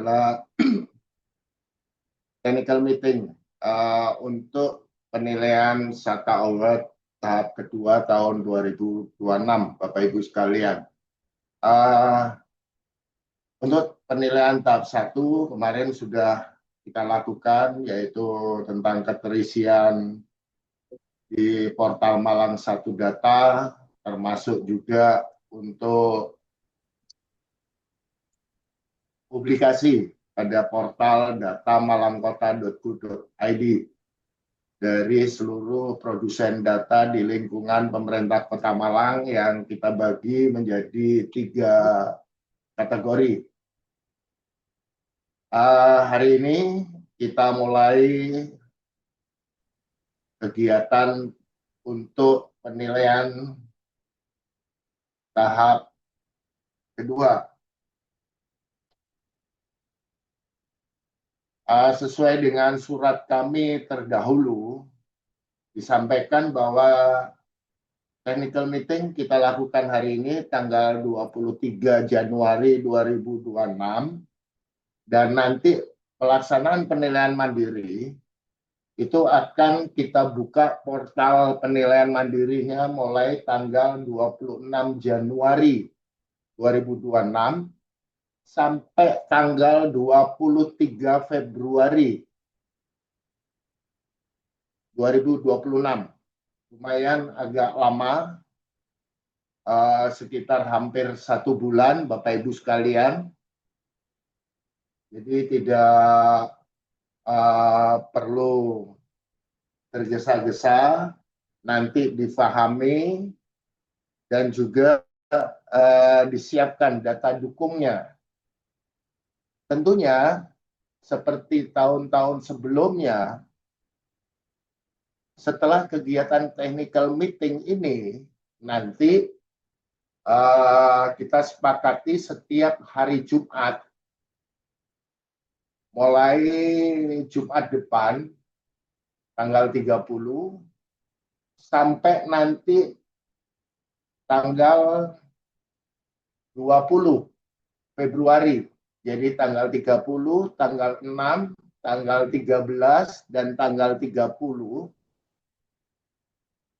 adalah technical meeting untuk penilaian SATA Award tahap kedua tahun 2026, Bapak Ibu sekalian. Untuk penilaian tahap 1 kemarin sudah kita lakukan, yaitu tentang keterisian di portal Malang 1 Data, termasuk juga untuk publikasi pada portal data malangkota.go.id dari seluruh produsen data di lingkungan pemerintah Kota Malang yang kita bagi menjadi 3 kategori. Hari ini kita mulai kegiatan untuk penilaian tahap kedua. Sesuai dengan surat kami terdahulu, disampaikan bahwa technical meeting kita lakukan hari ini tanggal 23 Januari 2026, dan nanti pelaksanaan penilaian mandiri itu akan kita buka portal penilaian mandirinya mulai tanggal 26 Januari 2026 sampai tanggal 23 Februari 2026. Lumayan agak lama, sekitar hampir 1 bulan, Bapak Ibu sekalian. Jadi tidak perlu tergesa-gesa, nanti difahami dan juga disiapkan data dukungnya. Tentunya seperti tahun-tahun sebelumnya, setelah kegiatan technical meeting ini, nanti kita sepakati setiap hari Jumat, mulai Jumat depan, tanggal 30, sampai nanti tanggal 20 Februari. Jadi tanggal 30, tanggal 6, tanggal 13, dan tanggal 30,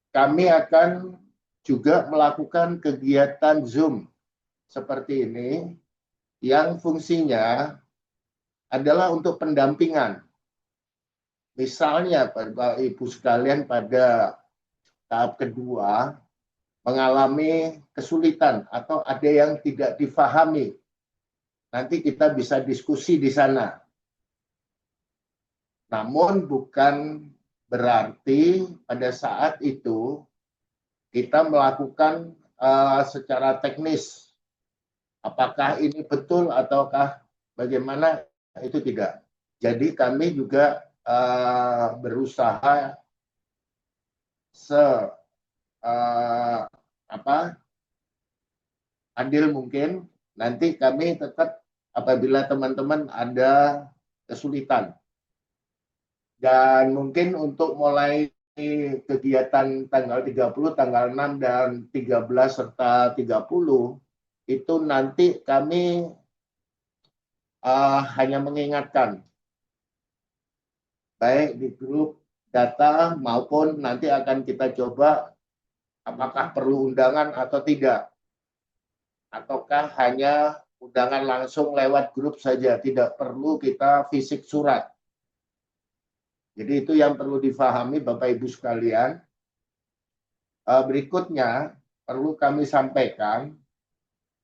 kami akan juga melakukan kegiatan Zoom seperti ini, yang fungsinya adalah untuk pendampingan. Misalnya, Bapak Ibu sekalian, pada tahap kedua mengalami kesulitan atau ada yang tidak difahami, nanti kita bisa diskusi di sana. Namun bukan berarti pada saat itu kita melakukan secara teknis. Apakah ini betul ataukah bagaimana, itu tidak. Jadi kami juga berusaha adil mungkin. Nanti kami tetap, apabila teman-teman ada kesulitan, dan mungkin untuk mulai kegiatan tanggal 30, tanggal 6, dan 13 serta 30, itu nanti kami hanya mengingatkan, baik di grup data maupun nanti akan kita coba apakah perlu undangan atau tidak, ataukah hanya undangan langsung lewat grup saja, tidak perlu kita fisik surat. Jadi itu yang perlu difahami, Bapak Ibu sekalian. Berikutnya perlu kami sampaikan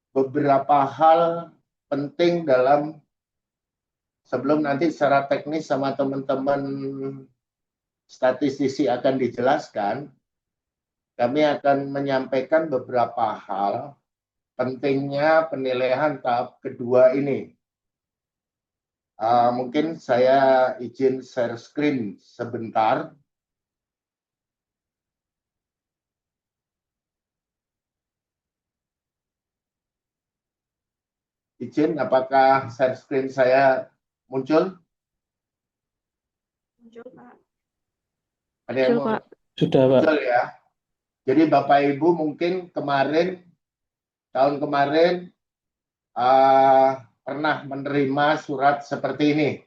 beberapa hal penting dalam, sebelum nanti secara teknis sama teman-teman statistisi akan dijelaskan, kami akan menyampaikan beberapa hal pentingnya penilaian tahap kedua ini. Mungkin saya izin share screen sebentar. Izin, apakah share screen saya muncul? Muncul, Pak. Ada yang Muncul, Pak. Sudah, Pak. muncul ya. Jadi Bapak Ibu mungkin tahun kemarin pernah menerima surat seperti ini,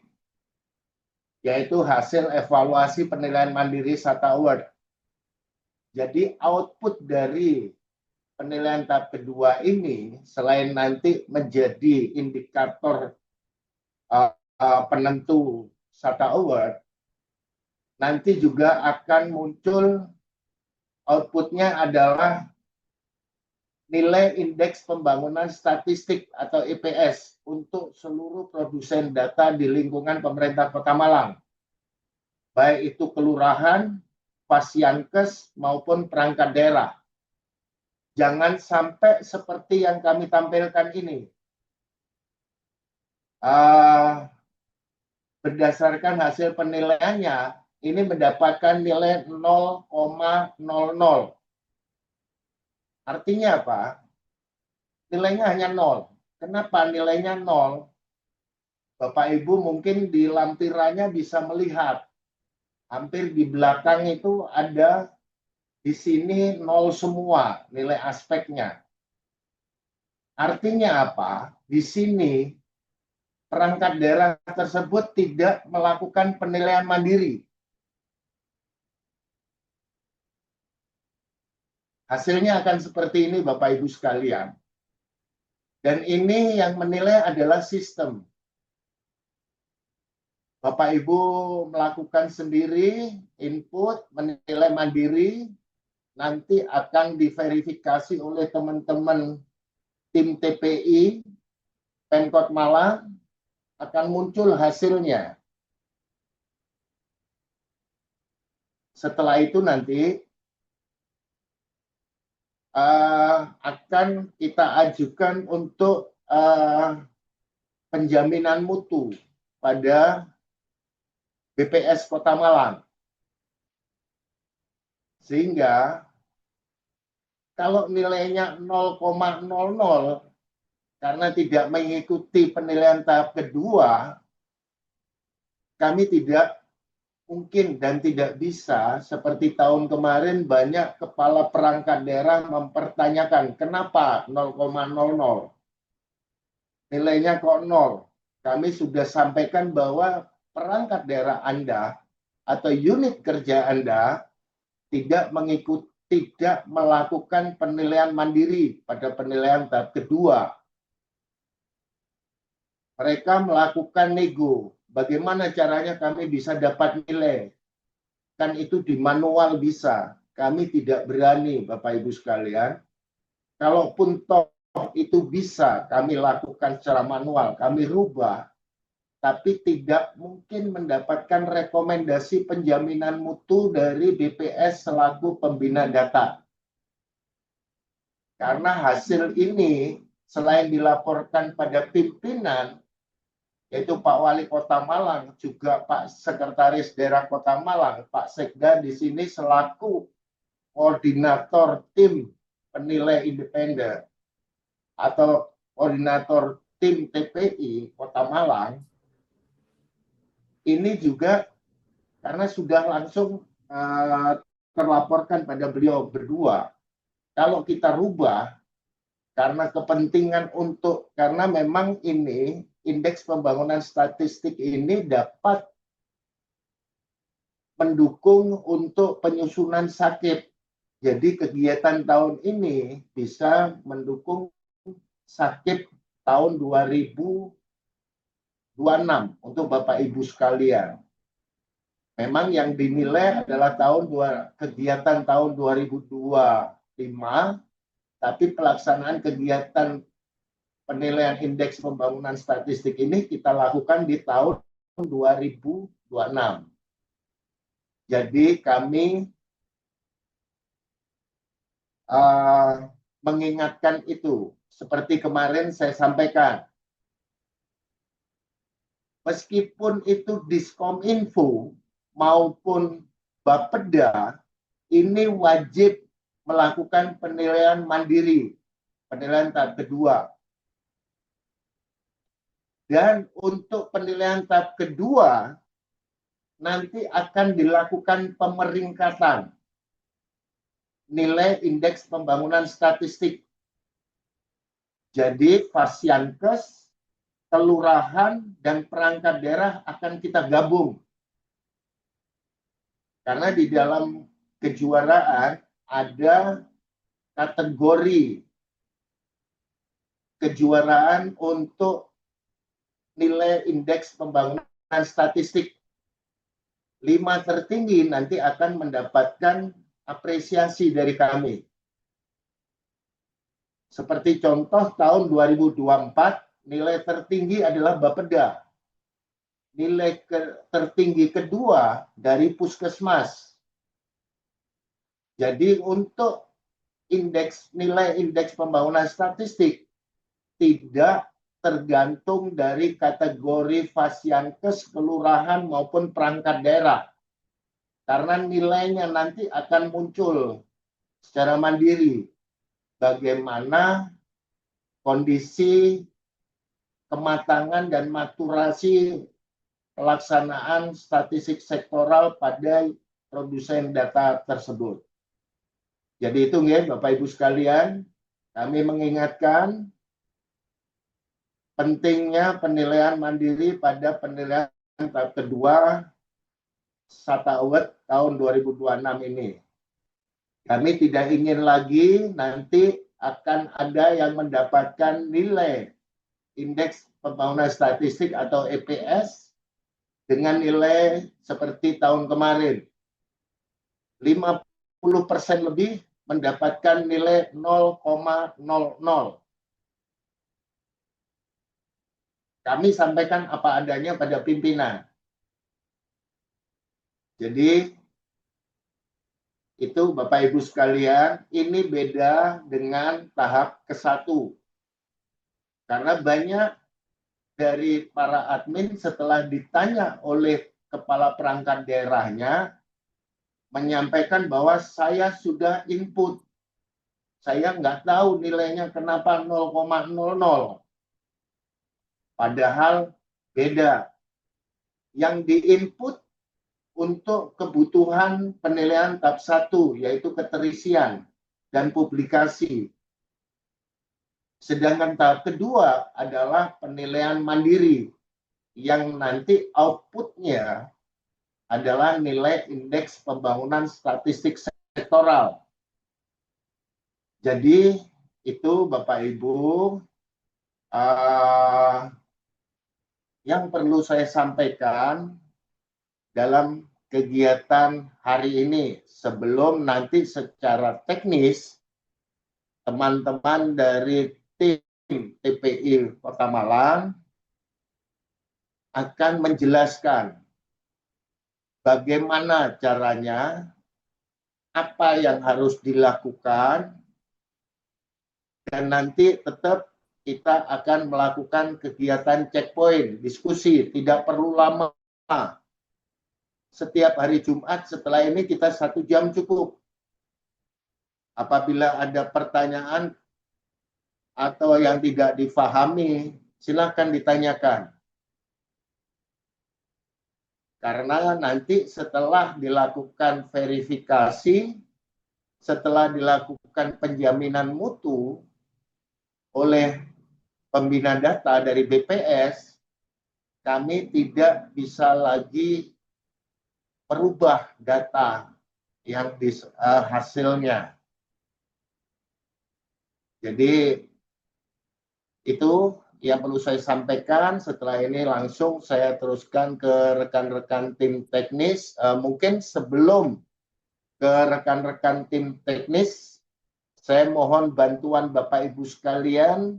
yaitu hasil evaluasi penilaian mandiri SATA Award. Jadi output dari penilaian tahap kedua ini, selain nanti menjadi indikator penentu SATA Award, nanti juga akan muncul outputnya adalah nilai indeks pembangunan statistik atau IPS untuk seluruh produsen data di lingkungan pemerintah Kota Malang, baik itu kelurahan, Pasyankes maupun perangkat daerah. Jangan sampai seperti yang kami tampilkan ini. Berdasarkan hasil penilaiannya, ini mendapatkan nilai 0,00. Artinya apa? Nilainya hanya 0. Kenapa nilainya 0? Bapak Ibu mungkin di lampirannya bisa melihat. Hampir di belakang itu ada di sini 0 semua nilai aspeknya. Artinya apa? Di sini perangkat daerah tersebut tidak melakukan penilaian mandiri. Hasilnya akan seperti ini Bapak Ibu sekalian. Dan ini yang menilai adalah sistem. Bapak Ibu melakukan sendiri, input, menilai mandiri, nanti akan diverifikasi oleh teman-teman tim TPI, Pemkot Malang, akan muncul hasilnya. Setelah itu nanti akan kita ajukan untuk penjaminan mutu pada BPS Kota Malang. Sehingga kalau nilainya 0,00 karena tidak mengikuti penilaian tahap kedua, kami tidak mungkin dan tidak bisa seperti tahun kemarin banyak kepala perangkat daerah mempertanyakan kenapa 0,00. Nilainya kok 0. Kami sudah sampaikan bahwa perangkat daerah Anda atau unit kerja Anda tidak melakukan penilaian mandiri pada penilaian tahap kedua. Mereka melakukan nego. Bagaimana caranya kami bisa dapat nilai? Kan itu di manual bisa. Kami tidak berani, Bapak Ibu sekalian. Kalaupun toh itu bisa kami lakukan secara manual, kami rubah, tapi tidak mungkin mendapatkan rekomendasi penjaminan mutu dari BPS selaku pembina data. Karena hasil ini selain dilaporkan pada pimpinan, yaitu Pak Wali Kota Malang, juga Pak Sekretaris Daerah Kota Malang, Pak Sekda di sini selaku koordinator tim penilai independen atau koordinator tim TPI Kota Malang, ini juga karena sudah langsung terlaporkan pada beliau berdua. Kalau kita rubah, karena kepentingan karena memang ini indeks pembangunan statistik ini dapat mendukung untuk penyusunan sakit. Jadi kegiatan tahun ini bisa mendukung sakit tahun 2026 untuk Bapak Ibu sekalian. Memang yang dinilai adalah kegiatan tahun 2025, tapi pelaksanaan kegiatan penilaian indeks pembangunan statistik ini kita lakukan di tahun 2026. Jadi kami mengingatkan itu. Seperti kemarin saya sampaikan, meskipun itu Diskominfo maupun Bapeda, ini wajib melakukan penilaian mandiri, penilaian tahap kedua. Dan untuk penilaian tahap kedua, nanti akan dilakukan pemeringkatan nilai indeks pembangunan statistik. Jadi Pasyankes kelurahan dan perangkat daerah akan kita gabung. Karena di dalam kejuaraan ada kategori kejuaraan untuk nilai indeks pembangunan statistik. 5 tertinggi nanti akan mendapatkan apresiasi dari kami. Seperti contoh tahun 2024, nilai tertinggi adalah Bapeda. Nilai tertinggi kedua dari Puskesmas. Jadi untuk nilai indeks pembangunan statistik tidak tergantung dari kategori Fasiankes, kelurahan maupun perangkat daerah. Karena nilainya nanti akan muncul secara mandiri. Bagaimana kondisi kematangan dan maturasi pelaksanaan statistik sektoral pada produsen data tersebut. Jadi itu ya Bapak Ibu sekalian, kami mengingatkan pentingnya penilaian mandiri pada penilaian tahap kedua SATA Award tahun 2026 ini. Kami tidak ingin lagi nanti akan ada yang mendapatkan nilai indeks pembangunan statistik atau EPS dengan nilai seperti tahun kemarin. 50% lebih mendapatkan nilai 0,00. Kami sampaikan apa adanya pada pimpinan. Jadi itu Bapak Ibu sekalian, ini beda dengan tahap ke-1. Karena banyak dari para admin setelah ditanya oleh kepala perangkat daerahnya, menyampaikan bahwa saya sudah input. Saya nggak tahu nilainya kenapa 0,00. Padahal beda. Yang diinput untuk kebutuhan penilaian tahap 1, yaitu keterisian dan publikasi. Sedangkan tahap kedua adalah penilaian mandiri, yang nanti outputnya adalah nilai indeks pembangunan statistik sektoral. Jadi itu Bapak Ibu yang perlu saya sampaikan dalam kegiatan hari ini, sebelum nanti secara teknis teman-teman dari tim TPI Kota Malang akan menjelaskan bagaimana caranya, apa yang harus dilakukan, dan nanti tetap kita akan melakukan kegiatan checkpoint, diskusi, tidak perlu lama. Setiap hari Jumat setelah ini kita 1 jam cukup. Apabila ada pertanyaan atau yang tidak difahami, silakan ditanyakan. Karena nanti setelah dilakukan verifikasi, setelah dilakukan penjaminan mutu oleh pembina data dari BPS, kami tidak bisa lagi merubah data yang hasilnya. Jadi itu yang perlu saya sampaikan. Setelah ini langsung saya teruskan ke rekan-rekan tim teknis. Mungkin sebelum ke rekan-rekan tim teknis, saya mohon bantuan Bapak Ibu sekalian,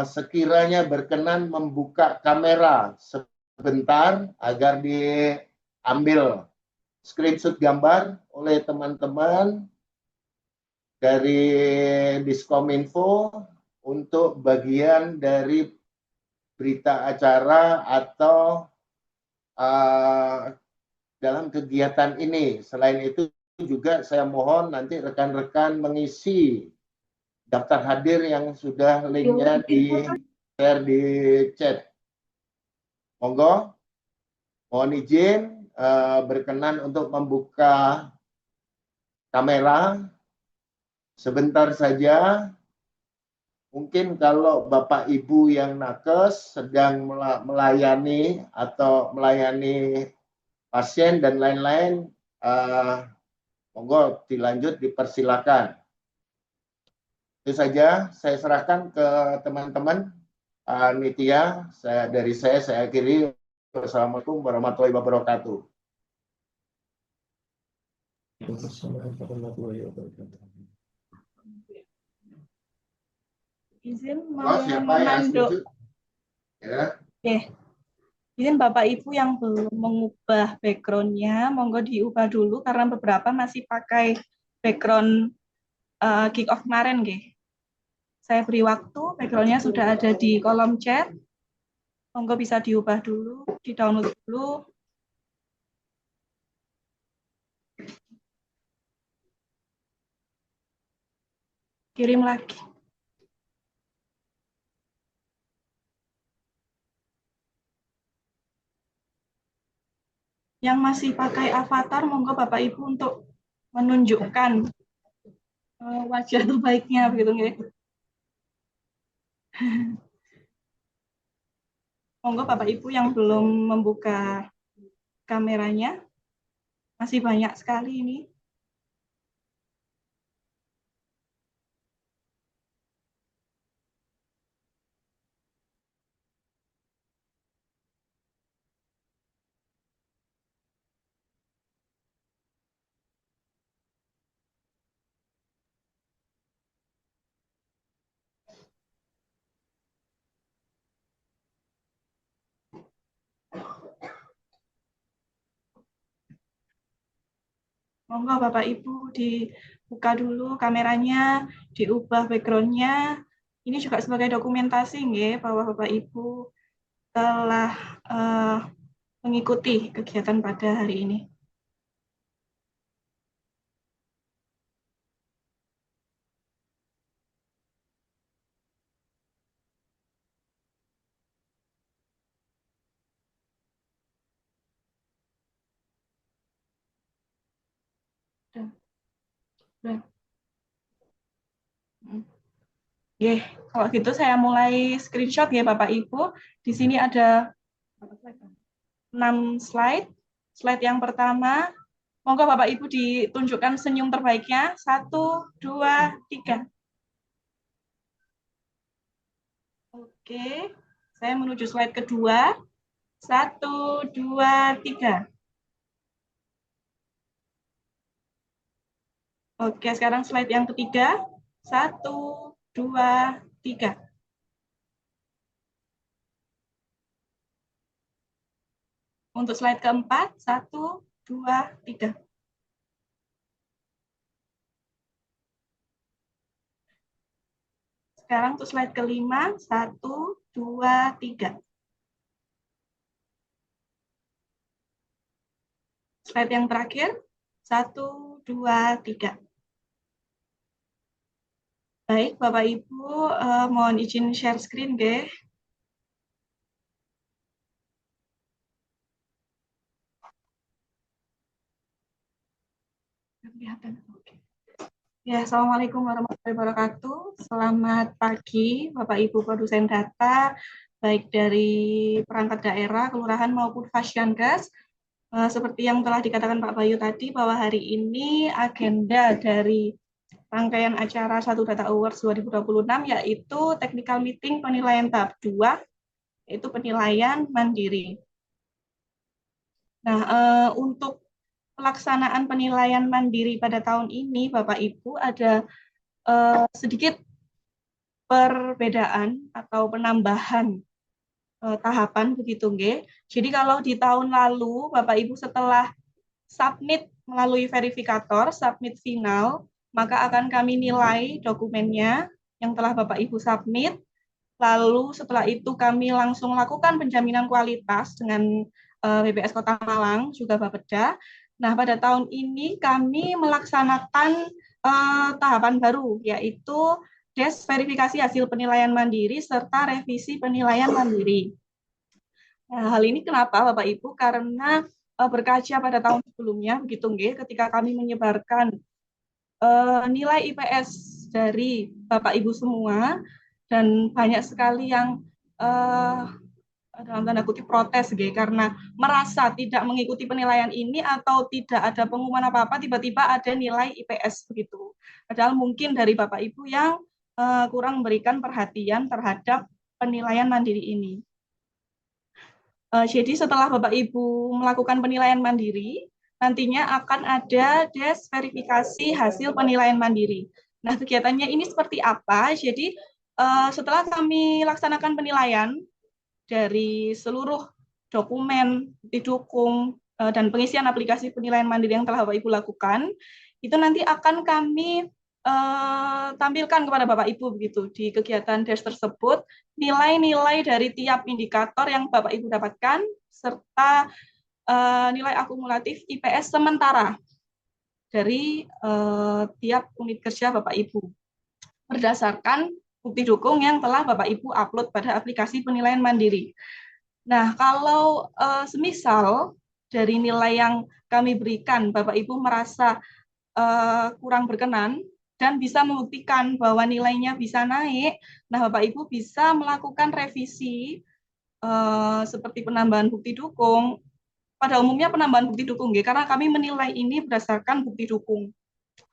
sekiranya berkenan membuka kamera sebentar agar diambil screenshot gambar oleh teman-teman dari Diskominfo untuk bagian dari berita acara atau dalam kegiatan ini. Selain itu juga saya mohon nanti rekan-rekan mengisi daftar hadir yang sudah linknya di-share di chat. Monggo, mohon izin berkenan untuk membuka kamera sebentar saja Mungkin kalau Bapak Ibu yang nakes sedang melayani atau melayani pasien dan lain-lain, monggo dilanjut, dipersilakan. Itu saja saya serahkan ke teman-teman. Nitya, saya akhiri. Wassalamualaikum warahmatullahi wabarakatuh. Izin Siapa yang setuju? Ya. Oke. Izin Bapak Ibu yang belum mengubah background-nya, monggo diubah dulu karena beberapa masih pakai background kick off kemarin, nggih. Saya beri waktu, background-nya sudah ada di kolom chat. Monggo bisa diubah dulu, di-download dulu. Kirim lagi. Yang masih pakai avatar, monggo Bapak Ibu untuk menunjukkan wajah terbaiknya, begitu nggih. Monggo Bapak Ibu yang belum membuka kameranya, masih banyak sekali ini. Monggo Bapak Ibu dibuka dulu kameranya, diubah background-nya. Ini juga sebagai dokumentasi nggih, bahwa Bapak Ibu telah mengikuti kegiatan pada hari ini. Oke, kalau gitu saya mulai screenshot ya Bapak Ibu. Di sini ada 6 slide. Slide yang pertama, monggo Bapak Ibu ditunjukkan senyum terbaiknya. 1, 2, 3. Oke, saya menuju slide kedua. 1, 2, 3. Oke, sekarang slide yang ketiga. 1, 2, 3. Untuk slide keempat, 1, 2, 3. Sekarang untuk slide kelima, 1, 2, 3. Slide yang terakhir, 1, 2, 3. Baik, Bapak Ibu, mohon izin share screen, deh. Ya, Assalamualaikum warahmatullahi wabarakatuh. Selamat pagi, Bapak Ibu produsen data, baik dari perangkat daerah, kelurahan maupun Fasyankes. Seperti yang telah dikatakan Pak Bayu tadi, bahwa hari ini agenda dari rangkaian acara 1 Data Awards 2026 yaitu technical meeting penilaian tahap 2, yaitu penilaian mandiri. Nah, untuk pelaksanaan penilaian mandiri pada tahun ini, Bapak Ibu, ada sedikit perbedaan atau penambahan tahapan begitu, nggih. Jadi kalau di tahun lalu Bapak Ibu setelah submit melalui verifikator, submit final, maka akan kami nilai dokumennya yang telah Bapak Ibu submit. Lalu setelah itu kami langsung lakukan penjaminan kualitas dengan BPS Kota Malang, juga Bapeda. Nah, pada tahun ini kami melaksanakan tahapan baru, yaitu des verifikasi hasil penilaian mandiri serta revisi penilaian mandiri. Nah, hal ini kenapa Bapak Ibu? Karena berkaca pada tahun sebelumnya, begitu nggih, ketika kami menyebarkan nilai IPS dari Bapak Ibu semua, dan banyak sekali yang dalam tanda kutip protes karena merasa tidak mengikuti penilaian ini atau tidak ada pengumuman apa-apa, tiba-tiba ada nilai IPS begitu. Padahal mungkin dari Bapak Ibu yang kurang memberikan perhatian terhadap penilaian mandiri ini. Jadi setelah Bapak Ibu melakukan penilaian mandiri, nantinya akan ada des verifikasi hasil penilaian mandiri. Nah, kegiatannya ini seperti apa? Jadi setelah kami laksanakan penilaian dari seluruh dokumen, didukung, dan pengisian aplikasi penilaian mandiri yang telah Bapak Ibu lakukan, itu nanti akan kami tampilkan kepada Bapak Ibu begitu di kegiatan DES tersebut, nilai-nilai dari tiap indikator yang Bapak Ibu dapatkan serta nilai akumulatif IPS sementara dari tiap unit kerja Bapak Ibu berdasarkan bukti dukung yang telah Bapak Ibu upload pada aplikasi penilaian mandiri. Nah, kalau semisal dari nilai yang kami berikan Bapak Ibu merasa kurang berkenan dan bisa membuktikan bahwa nilainya bisa naik, nah Bapak Ibu bisa melakukan revisi seperti penambahan bukti dukung. Pada umumnya penambahan bukti dukung, karena kami menilai ini berdasarkan bukti dukung.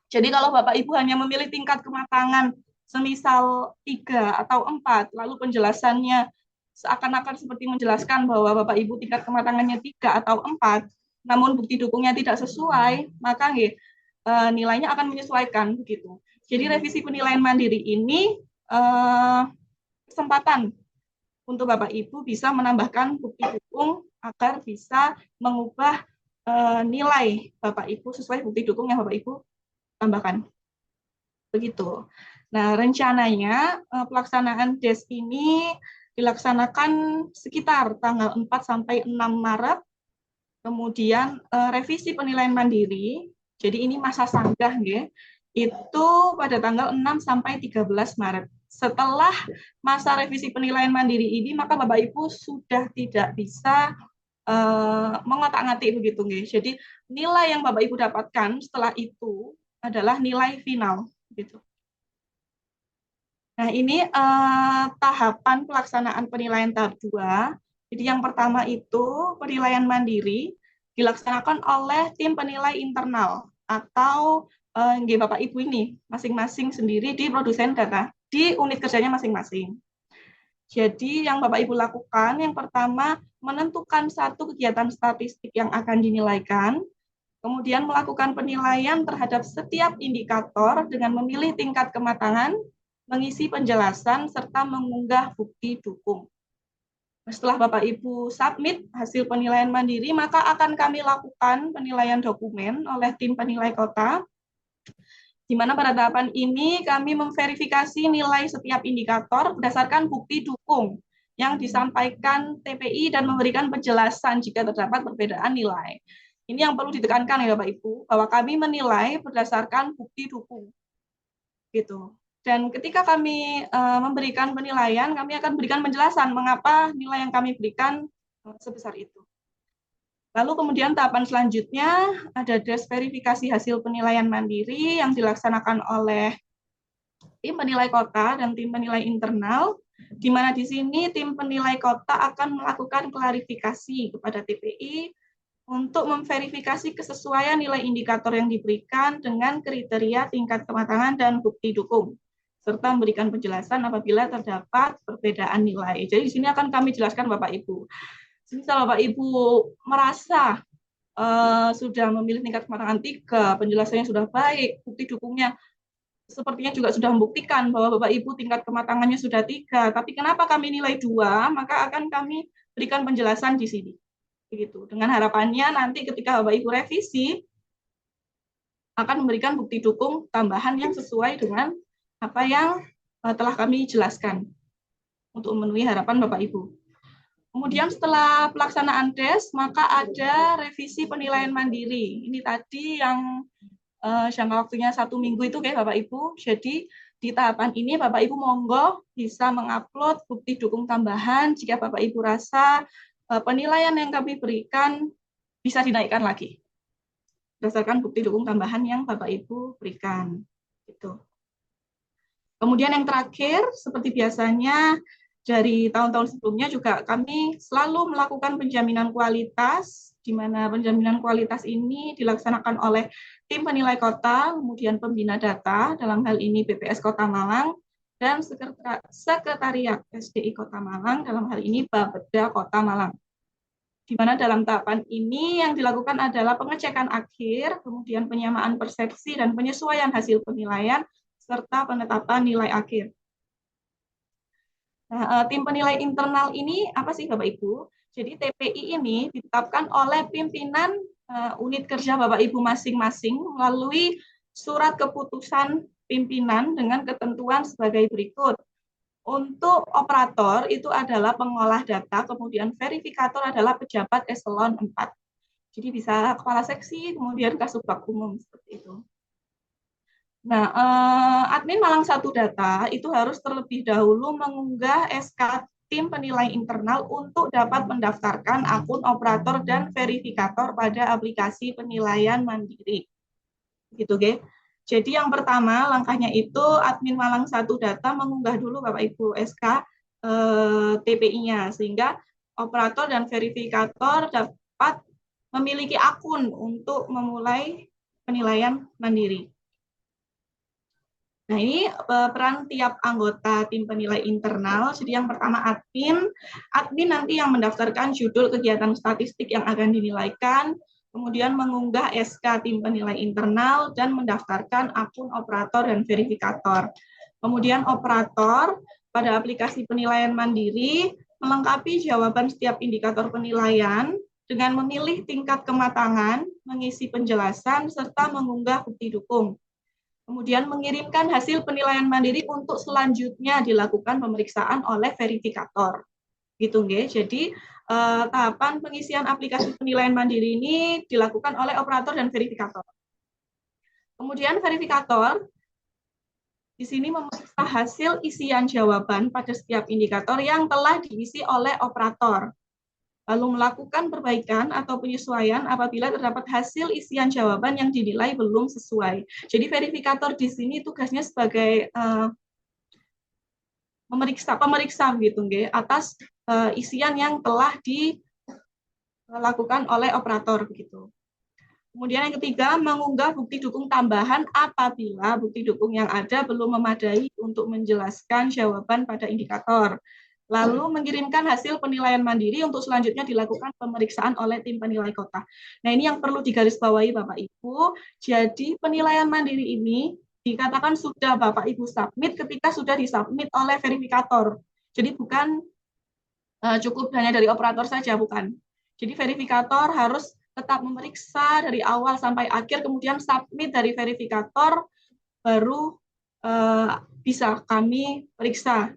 Jadi kalau Bapak Ibu hanya memilih tingkat kematangan semisal 3 atau 4, lalu penjelasannya seakan-akan seperti menjelaskan bahwa Bapak Ibu tingkat kematangannya 3 atau 4, namun bukti dukungnya tidak sesuai, maka nilainya akan menyesuaikan begitu. Jadi revisi penilaian mandiri ini kesempatan untuk Bapak Ibu bisa menambahkan bukti dukung agar bisa mengubah nilai Bapak Ibu sesuai bukti dukung yang Bapak Ibu tambahkan. Begitu. Nah, rencananya pelaksanaan DES ini dilaksanakan sekitar tanggal 4 sampai 6 Maret. Kemudian revisi penilaian mandiri. Jadi ini masa sanggah itu pada tanggal 6 sampai 13 Maret. Setelah masa revisi penilaian mandiri ini, maka Bapak Ibu sudah tidak bisa mengotak-ngatik begitu. Jadi nilai yang Bapak Ibu dapatkan setelah itu adalah nilai final. Gitu. Nah, ini tahapan pelaksanaan penilaian tahap 2. Jadi yang pertama itu penilaian mandiri dilaksanakan oleh tim penilai internal atau Bapak Ibu ini masing-masing sendiri di produsen data di unit kerjanya masing-masing. Jadi yang Bapak Ibu lakukan yang pertama menentukan satu kegiatan statistik yang akan dinilaikan, kemudian melakukan penilaian terhadap setiap indikator dengan memilih tingkat kematangan, mengisi penjelasan, serta mengunggah bukti dukung. Setelah Bapak Ibu submit hasil penilaian mandiri, maka akan kami lakukan penilaian dokumen oleh tim penilai kota, di mana pada tahapan ini kami memverifikasi nilai setiap indikator berdasarkan bukti dukung yang disampaikan TPI dan memberikan penjelasan jika terdapat perbedaan nilai. Ini yang perlu ditekankan ya Bapak Ibu, bahwa kami menilai berdasarkan bukti dukung. Gitu. Dan ketika kami memberikan penilaian, kami akan berikan penjelasan mengapa nilai yang kami berikan sebesar itu. Lalu kemudian tahapan selanjutnya ada DES verifikasi hasil penilaian mandiri yang dilaksanakan oleh tim penilai kota dan tim penilai internal, di mana di sini tim penilai kota akan melakukan klarifikasi kepada TPI untuk memverifikasi kesesuaian nilai indikator yang diberikan dengan kriteria tingkat kematangan dan bukti dukung, serta memberikan penjelasan apabila terdapat perbedaan nilai. Jadi di sini akan kami jelaskan Bapak Ibu. Misal Bapak Ibu merasa sudah memilih tingkat kematangan 3, penjelasannya sudah baik, bukti dukungnya sepertinya juga sudah membuktikan bahwa Bapak Ibu tingkat kematangannya sudah 3, tapi kenapa kami nilai 2, maka akan kami berikan penjelasan di sini. Begitu. Dengan harapannya nanti ketika Bapak Ibu revisi akan memberikan bukti dukung tambahan yang sesuai dengan apa yang telah kami jelaskan untuk memenuhi harapan Bapak Ibu. Kemudian setelah pelaksanaan DES, maka ada revisi penilaian mandiri. Ini tadi yang jangka waktunya 1 minggu itu Bapak Ibu. Jadi di tahapan ini Bapak Ibu monggo bisa mengupload bukti dukung tambahan jika Bapak Ibu rasa penilaian yang kami berikan bisa dinaikkan lagi berdasarkan bukti dukung tambahan yang Bapak Ibu berikan. Gitu. Kemudian yang terakhir, seperti biasanya dari tahun-tahun sebelumnya juga kami selalu melakukan penjaminan kualitas, di mana penjaminan kualitas ini dilaksanakan oleh tim penilai kota, kemudian pembina data, dalam hal ini BPS Kota Malang, dan Sekretariat SDI Kota Malang, dalam hal ini Bapeda Kota Malang. Di mana dalam tahapan ini yang dilakukan adalah pengecekan akhir, kemudian penyamaan persepsi dan penyesuaian hasil penilaian, serta penetapan nilai akhir. Nah, tim penilai internal ini apa sih Bapak Ibu? Jadi TPI ini ditetapkan oleh pimpinan unit kerja Bapak Ibu masing-masing melalui surat keputusan pimpinan dengan ketentuan sebagai berikut. Untuk operator itu adalah pengolah data, kemudian verifikator adalah pejabat eselon 4. Jadi bisa kepala seksi, kemudian kasubag umum seperti itu. Nah, admin Malang 1 Data itu harus terlebih dahulu mengunggah SK tim penilai internal untuk dapat mendaftarkan akun operator dan verifikator pada aplikasi penilaian mandiri. Gitu, Ge. Jadi yang pertama langkahnya itu admin Malang 1 Data mengunggah dulu Bapak Ibu SK TPI-nya sehingga operator dan verifikator dapat memiliki akun untuk memulai penilaian mandiri. Nah, ini peran tiap anggota tim penilai internal. Jadi yang pertama admin nanti yang mendaftarkan judul kegiatan statistik yang akan dinilaikan, kemudian mengunggah SK tim penilai internal dan mendaftarkan akun operator dan verifikator. Kemudian operator pada aplikasi penilaian mandiri melengkapi jawaban setiap indikator penilaian dengan memilih tingkat kematangan, mengisi penjelasan, serta mengunggah bukti dukung. Kemudian mengirimkan hasil penilaian mandiri untuk selanjutnya dilakukan pemeriksaan oleh verifikator. Gitu, nggih. Jadi tahapan pengisian aplikasi penilaian mandiri ini dilakukan oleh operator dan verifikator. Kemudian verifikator di sini memeriksa hasil isian jawaban pada setiap indikator yang telah diisi oleh operator, lalu melakukan perbaikan atau penyesuaian apabila terdapat hasil isian jawaban yang dinilai belum sesuai. Jadi verifikator di sini tugasnya sebagai pemeriksa gitu, nggih, atas isian yang telah dilakukan oleh operator begitu. Kemudian yang ketiga, mengunggah bukti dukung tambahan apabila bukti dukung yang ada belum memadai untuk menjelaskan jawaban pada indikator. Lalu mengirimkan hasil penilaian mandiri untuk selanjutnya dilakukan pemeriksaan oleh tim penilai kota. Nah, ini yang perlu digarisbawahi Bapak Ibu. Jadi penilaian mandiri ini dikatakan sudah Bapak Ibu submit ketika sudah disubmit oleh verifikator. Jadi bukan cukup hanya dari operator saja, bukan. Jadi verifikator harus tetap memeriksa dari awal sampai akhir, kemudian submit dari verifikator, baru bisa kami periksa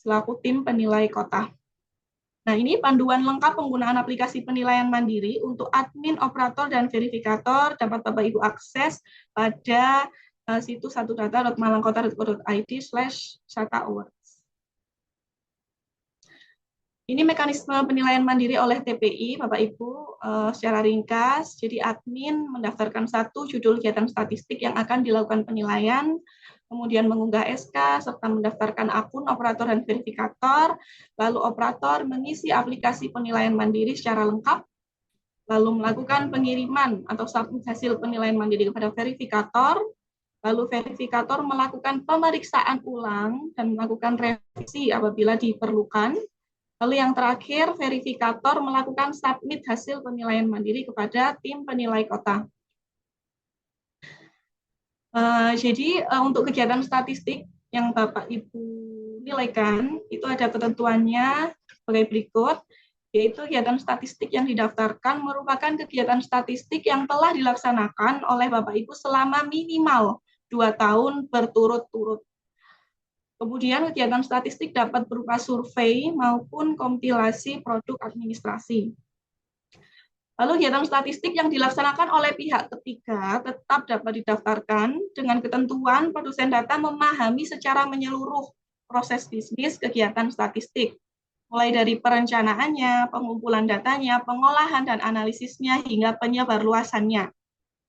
selaku tim penilai kota. Nah, ini panduan lengkap penggunaan aplikasi penilaian mandiri untuk admin, operator, dan verifikator dapat Bapak Ibu akses pada situs satudata.malangkota.co.id/SATA Award. Ini mekanisme penilaian mandiri oleh TPI, Bapak Ibu, secara ringkas. Jadi admin mendaftarkan satu judul kegiatan statistik yang akan dilakukan penilaian, kemudian mengunggah SK, serta mendaftarkan akun operator dan verifikator, lalu operator mengisi aplikasi penilaian mandiri secara lengkap, lalu melakukan pengiriman atau submit hasil penilaian mandiri kepada verifikator, lalu verifikator melakukan pemeriksaan ulang dan melakukan revisi apabila diperlukan. Lalu yang terakhir, verifikator melakukan submit hasil penilaian mandiri kepada tim penilai kota. Jadi untuk kegiatan statistik yang Bapak Ibu nilaikan, itu ada ketentuannya sebagai berikut, yaitu kegiatan statistik yang didaftarkan merupakan kegiatan statistik yang telah dilaksanakan oleh Bapak Ibu selama minimal 2 tahun berturut-turut. Kemudian kegiatan statistik dapat berupa survei maupun kompilasi produk administrasi. Lalu kegiatan statistik yang dilaksanakan oleh pihak ketiga tetap dapat didaftarkan dengan ketentuan produsen data memahami secara menyeluruh proses bisnis kegiatan statistik, mulai dari perencanaannya, pengumpulan datanya, pengolahan dan analisisnya, hingga penyebarluasannya,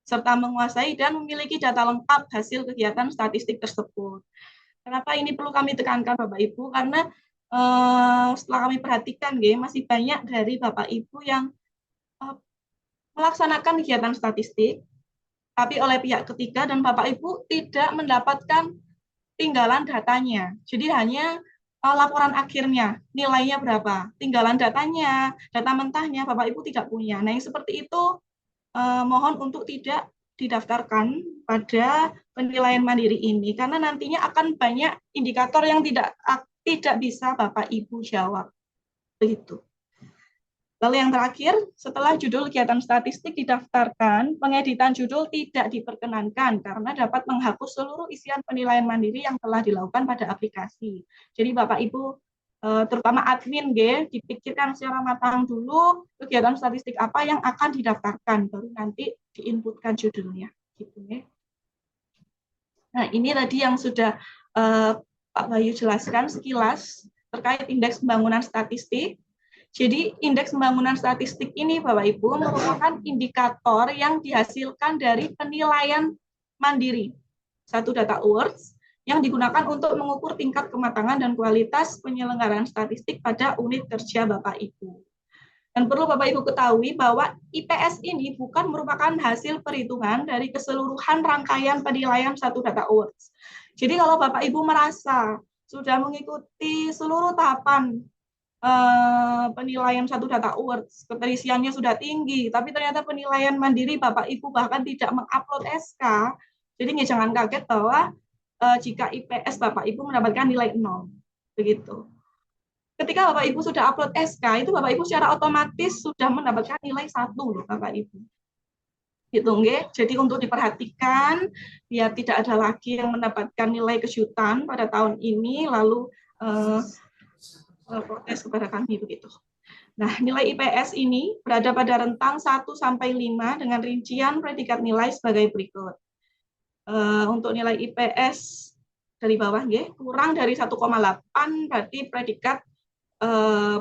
serta menguasai dan memiliki data lengkap hasil kegiatan statistik tersebut. Kenapa ini perlu kami tekankan Bapak Ibu? Karena setelah kami perhatikan, masih banyak dari Bapak Ibu yang eh, melaksanakan kegiatan statistik, tapi oleh pihak ketiga dan Bapak Ibu tidak mendapatkan tinggalan datanya. Jadi hanya laporan akhirnya, nilainya berapa, tinggalan datanya, data mentahnya Bapak Ibu tidak punya. Nah, yang seperti itu mohon untuk tidak didaftarkan pada penilaian mandiri ini karena nantinya akan banyak indikator yang tidak bisa Bapak Ibu jawab. Begitu. Lalu yang terakhir, setelah judul kegiatan statistik didaftarkan, pengeditan judul tidak diperkenankan karena dapat menghapus seluruh isian penilaian mandiri yang telah dilakukan pada aplikasi. Jadi Bapak Ibu, terutama admin, dipikirkan secara matang dulu kegiatan statistik apa yang akan didaftarkan, baru nanti diinputkan judulnya. Gitu, Nah, ini tadi yang sudah Pak Bayu jelaskan sekilas terkait indeks pembangunan statistik. Jadi indeks pembangunan statistik ini Bapak Ibu merupakan indikator yang dihasilkan dari penilaian mandiri. Satu data awards yang digunakan untuk mengukur tingkat kematangan dan kualitas penyelenggaraan statistik pada unit kerja Bapak Ibu. Dan perlu Bapak Ibu ketahui bahwa IPS ini bukan merupakan hasil perhitungan dari keseluruhan rangkaian penilaian satu data awards. Jadi kalau Bapak Ibu merasa sudah mengikuti seluruh tahapan penilaian satu data awards, keterisiannya sudah tinggi, tapi ternyata penilaian mandiri Bapak Ibu bahkan tidak mengupload SK, jadi jangan kaget bahwa jika IPS Bapak Ibu mendapatkan nilai 0, begitu. Ketika Bapak Ibu sudah upload SK, itu Bapak Ibu secara otomatis sudah mendapatkan nilai 1 loh Bapak Ibu. Gitu, nggih. Jadi untuk diperhatikan biar tidak ada lagi yang mendapatkan nilai kejutan pada tahun ini lalu protes kepada kami begitu. Nah, nilai IPS ini berada pada rentang 1 sampai 5 dengan rincian predikat nilai sebagai berikut. Untuk nilai IPS dari bawah kurang dari 1,8 berarti predikat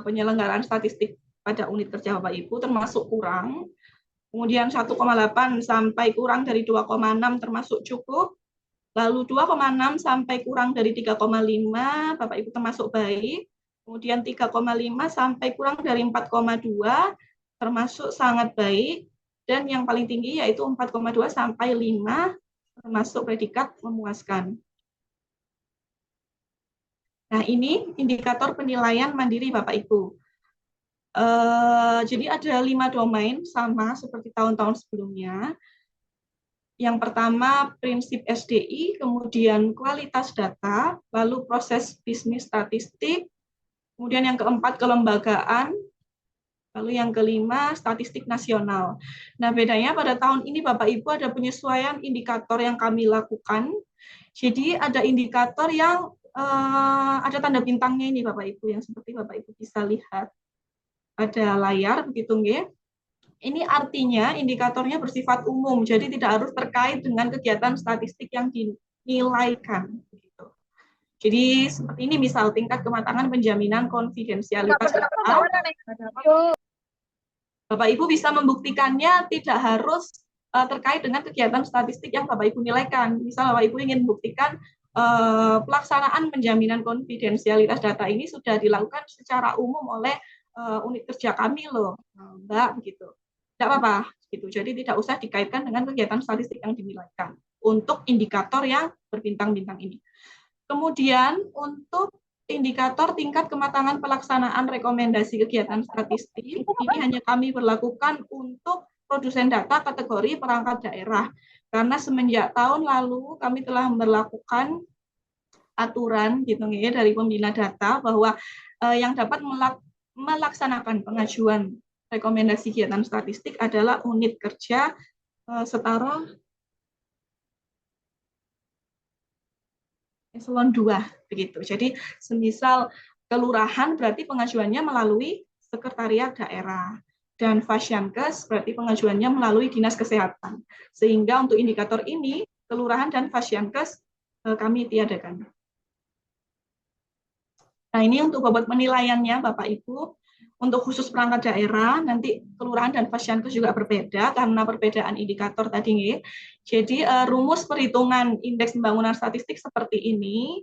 penyelenggaraan statistik pada unit kerja Bapak Ibu termasuk kurang. Kemudian 1,8 sampai kurang dari 2,6 termasuk cukup. Lalu 2,6 sampai kurang dari 3,5 Bapak Ibu termasuk baik. Kemudian 3,5 sampai kurang dari 4,2 termasuk sangat baik. Dan yang paling tinggi yaitu 4,2 sampai 5 termasuk predikat memuaskan. Nah, ini indikator penilaian mandiri Bapak Ibu. Jadi ada 5 domain sama seperti tahun-tahun sebelumnya. Yang pertama prinsip SDI, kemudian kualitas data, lalu proses bisnis statistik, kemudian yang keempat kelembagaan, lalu yang kelima statistik nasional. Nah, bedanya pada tahun ini Bapak Ibu ada penyesuaian indikator yang kami lakukan. Jadi ada indikator yang ada tanda bintangnya ini Bapak Ibu yang seperti Bapak Ibu bisa lihat pada layar begitu nggih. Ini artinya indikatornya bersifat umum, jadi tidak harus terkait dengan kegiatan statistik yang dinilaikan. Jadi seperti ini misal tingkat kematangan penjaminan konfidensialitas data. Bapak Ibu bisa membuktikannya tidak harus terkait dengan kegiatan statistik yang Bapak Ibu nilaikan. Misal Bapak Ibu ingin membuktikan pelaksanaan penjaminan konfidensialitas data ini sudah dilakukan secara umum oleh unit kerja kami loh, Mbak, begitu. Tidak apa-apa, gitu. Jadi tidak usah dikaitkan dengan kegiatan statistik yang dinilaikan untuk indikator yang berbintang-bintang ini. Kemudian untuk indikator tingkat kematangan pelaksanaan rekomendasi kegiatan statistik, ini hanya kami berlakukan untuk produsen data kategori perangkat daerah. Karena semenjak tahun lalu kami telah memperlakukan aturan gitu ya dari pembina data bahwa yang dapat melaksanakan pengajuan rekomendasi kegiatan statistik adalah unit kerja setara eselon 2 begitu. Jadi semisal kelurahan berarti pengajuannya melalui sekretariat daerah dan Fasyankes berarti pengajuannya melalui Dinas Kesehatan. Sehingga untuk indikator ini kelurahan dan Fasyankes kami tiadakan. Nah, ini untuk bobot penilaiannya Bapak Ibu. Untuk khusus perangkat daerah, nanti kelurahan dan Fasyankes juga berbeda karena perbedaan indikator tadi. Jadi rumus perhitungan indeks pembangunan statistik seperti ini.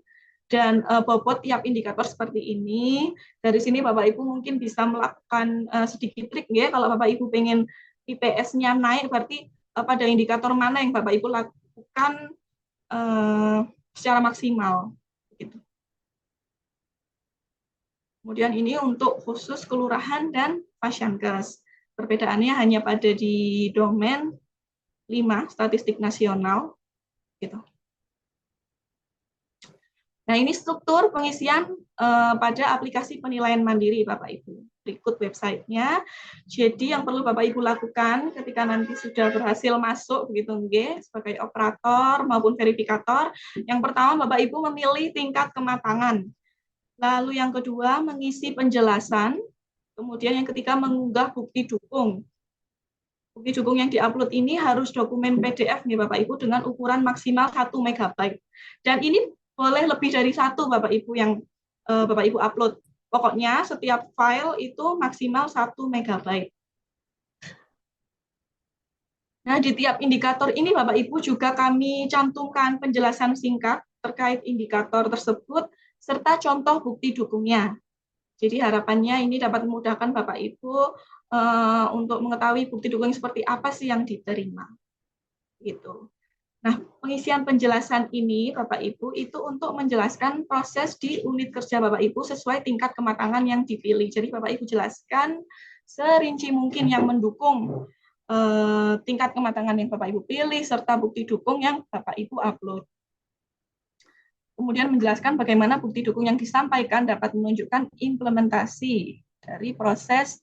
dan bobot tiap indikator seperti ini. Dari sini Bapak Ibu mungkin bisa melakukan sedikit trik ya. Kalau Bapak Ibu pengen IPS-nya naik, berarti pada indikator mana yang Bapak Ibu lakukan secara maksimal. Gitu. Kemudian ini untuk khusus kelurahan dan Pasyankes. Perbedaannya hanya pada di domain 5 statistik nasional. Gitu. Nah, ini struktur pengisian pada aplikasi penilaian mandiri, Bapak Ibu. Berikut websitenya. Jadi yang perlu Bapak Ibu lakukan ketika nanti sudah berhasil masuk begitu sebagai operator maupun verifikator, yang pertama Bapak Ibu memilih tingkat kematangan. Lalu yang kedua mengisi penjelasan, kemudian yang ketiga mengunggah bukti dukung. Bukti dukung yang diupload ini harus dokumen PDF nih Bapak Ibu dengan ukuran maksimal 1 MB. Dan ini boleh lebih dari 1 Bapak Ibu yang Bapak Ibu upload. Pokoknya setiap file itu maksimal 1 MB. Nah, di tiap indikator ini Bapak Ibu juga kami cantumkan penjelasan singkat terkait indikator tersebut serta contoh bukti dukungnya. Jadi harapannya ini dapat memudahkan Bapak Ibu untuk mengetahui bukti dukung seperti apa sih yang diterima. Gitu. Nah, pengisian penjelasan ini Bapak Ibu itu untuk menjelaskan proses di unit kerja Bapak Ibu sesuai tingkat kematangan yang dipilih. Jadi Bapak Ibu jelaskan serinci mungkin yang mendukung tingkat kematangan yang Bapak Ibu pilih serta bukti dukung yang Bapak Ibu upload. Kemudian menjelaskan bagaimana bukti dukung yang disampaikan dapat menunjukkan implementasi dari proses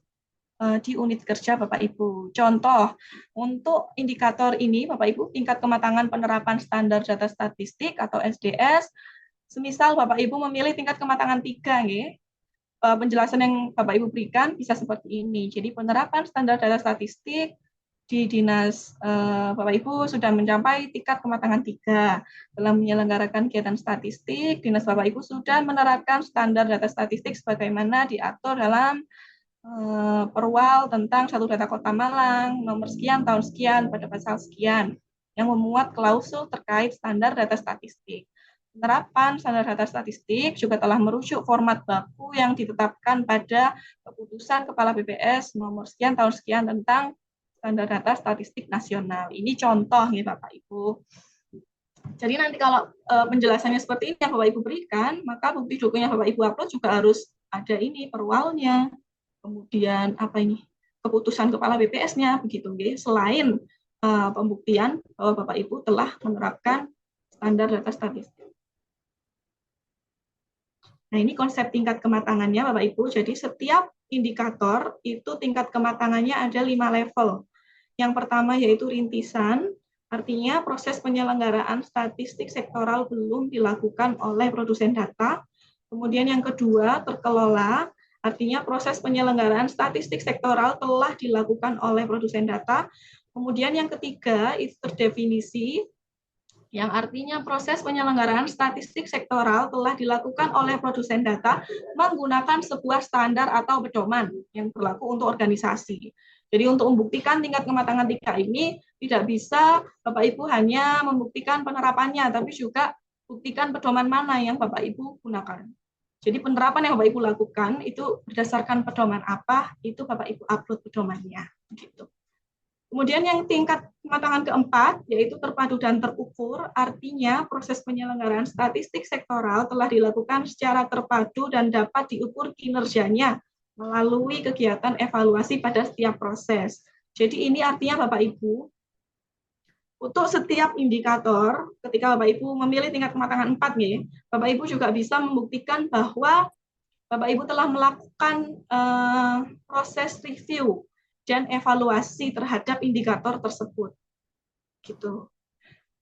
di unit kerja Bapak Ibu. Contoh, untuk indikator ini Bapak Ibu, tingkat kematangan penerapan standar data statistik atau SDS, semisal Bapak Ibu memilih tingkat kematangan 3, ya. Penjelasan yang Bapak Ibu berikan bisa seperti ini. Jadi penerapan standar data statistik di dinas Bapak Ibu sudah mencapai tingkat kematangan 3. Dalam menyelenggarakan kegiatan statistik, dinas Bapak Ibu sudah menerapkan standar data statistik sebagaimana diatur dalam perwal tentang satu data Kota Malang nomor sekian tahun sekian pada pasal sekian yang memuat klausul terkait standar data statistik. Penerapan standar data statistik juga telah merujuk format baku yang ditetapkan pada keputusan Kepala BPS nomor sekian tahun sekian tentang standar data statistik nasional. Ini contoh nih Bapak Ibu. Jadi nanti kalau penjelasannya seperti ini yang Bapak Ibu berikan, maka bukti dukungnya Bapak Ibu upload juga harus ada ini perwalnya. Kemudian apa ini keputusan kepala BPS-nya begitu, selain pembuktian bahwa Bapak Ibu telah menerapkan standar data statistik. Nah, ini konsep tingkat kematangannya Bapak Ibu. Jadi setiap indikator itu tingkat kematangannya ada 5 level. Yang pertama yaitu rintisan, artinya proses penyelenggaraan statistik sektoral belum dilakukan oleh produsen data. Kemudian yang kedua terkelola, artinya proses penyelenggaraan statistik sektoral telah dilakukan oleh produsen data. Kemudian yang ketiga itu terdefinisi, yang artinya proses penyelenggaraan statistik sektoral telah dilakukan oleh produsen data menggunakan sebuah standar atau pedoman yang berlaku untuk organisasi. Jadi untuk membuktikan tingkat kematangan 3 ini tidak bisa Bapak Ibu hanya membuktikan penerapannya, tapi juga buktikan pedoman mana yang Bapak Ibu gunakan. Jadi penerapan yang Bapak Ibu lakukan itu berdasarkan pedoman apa, itu Bapak Ibu upload pedomannya. Gitu. Kemudian yang tingkat kematangan keempat, yaitu terpadu dan terukur, artinya proses penyelenggaraan statistik sektoral telah dilakukan secara terpadu dan dapat diukur kinerjanya melalui kegiatan evaluasi pada setiap proses. Jadi ini artinya Bapak Ibu, untuk setiap indikator, ketika Bapak Ibu memilih tingkat kematangan 4, nih, Bapak Ibu juga bisa membuktikan bahwa Bapak Ibu telah melakukan proses review dan evaluasi terhadap indikator tersebut. Gitu.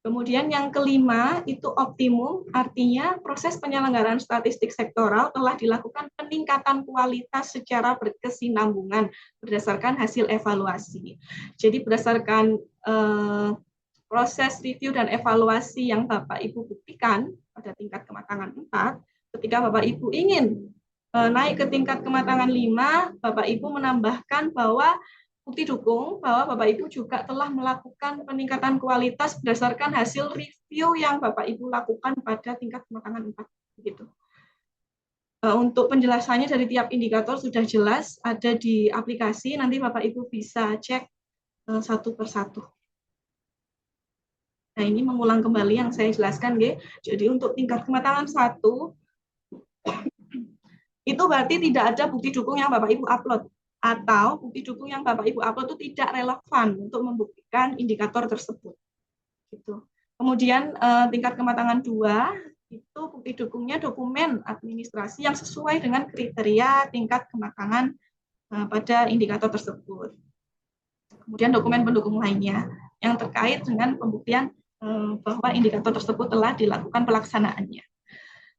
Kemudian yang kelima itu optimum, artinya proses penyelenggaraan statistik sektoral telah dilakukan peningkatan kualitas secara berkesinambungan berdasarkan hasil evaluasi. Jadi berdasarkan proses review dan evaluasi yang Bapak Ibu buktikan pada tingkat kematangan 4, ketika Bapak Ibu ingin naik ke tingkat kematangan 5, Bapak Ibu menambahkan bahwa bukti dukung bahwa Bapak Ibu juga telah melakukan peningkatan kualitas berdasarkan hasil review yang Bapak Ibu lakukan pada tingkat kematangan 4. Begitu. Untuk penjelasannya dari tiap indikator sudah jelas ada di aplikasi, nanti Bapak Ibu bisa cek satu persatu. Nah, ini mengulang kembali yang saya jelaskan, nggih. Jadi untuk tingkat kematangan 1 itu berarti tidak ada bukti dukung yang Bapak Ibu upload, atau bukti dukung yang Bapak Ibu upload itu tidak relevan untuk membuktikan indikator tersebut. Gitu. Kemudian tingkat kematangan 2 itu bukti dukungnya dokumen administrasi yang sesuai dengan kriteria tingkat kematangan pada indikator tersebut. Kemudian dokumen pendukung lainnya yang terkait dengan pembuktian bahwa indikator tersebut telah dilakukan pelaksanaannya.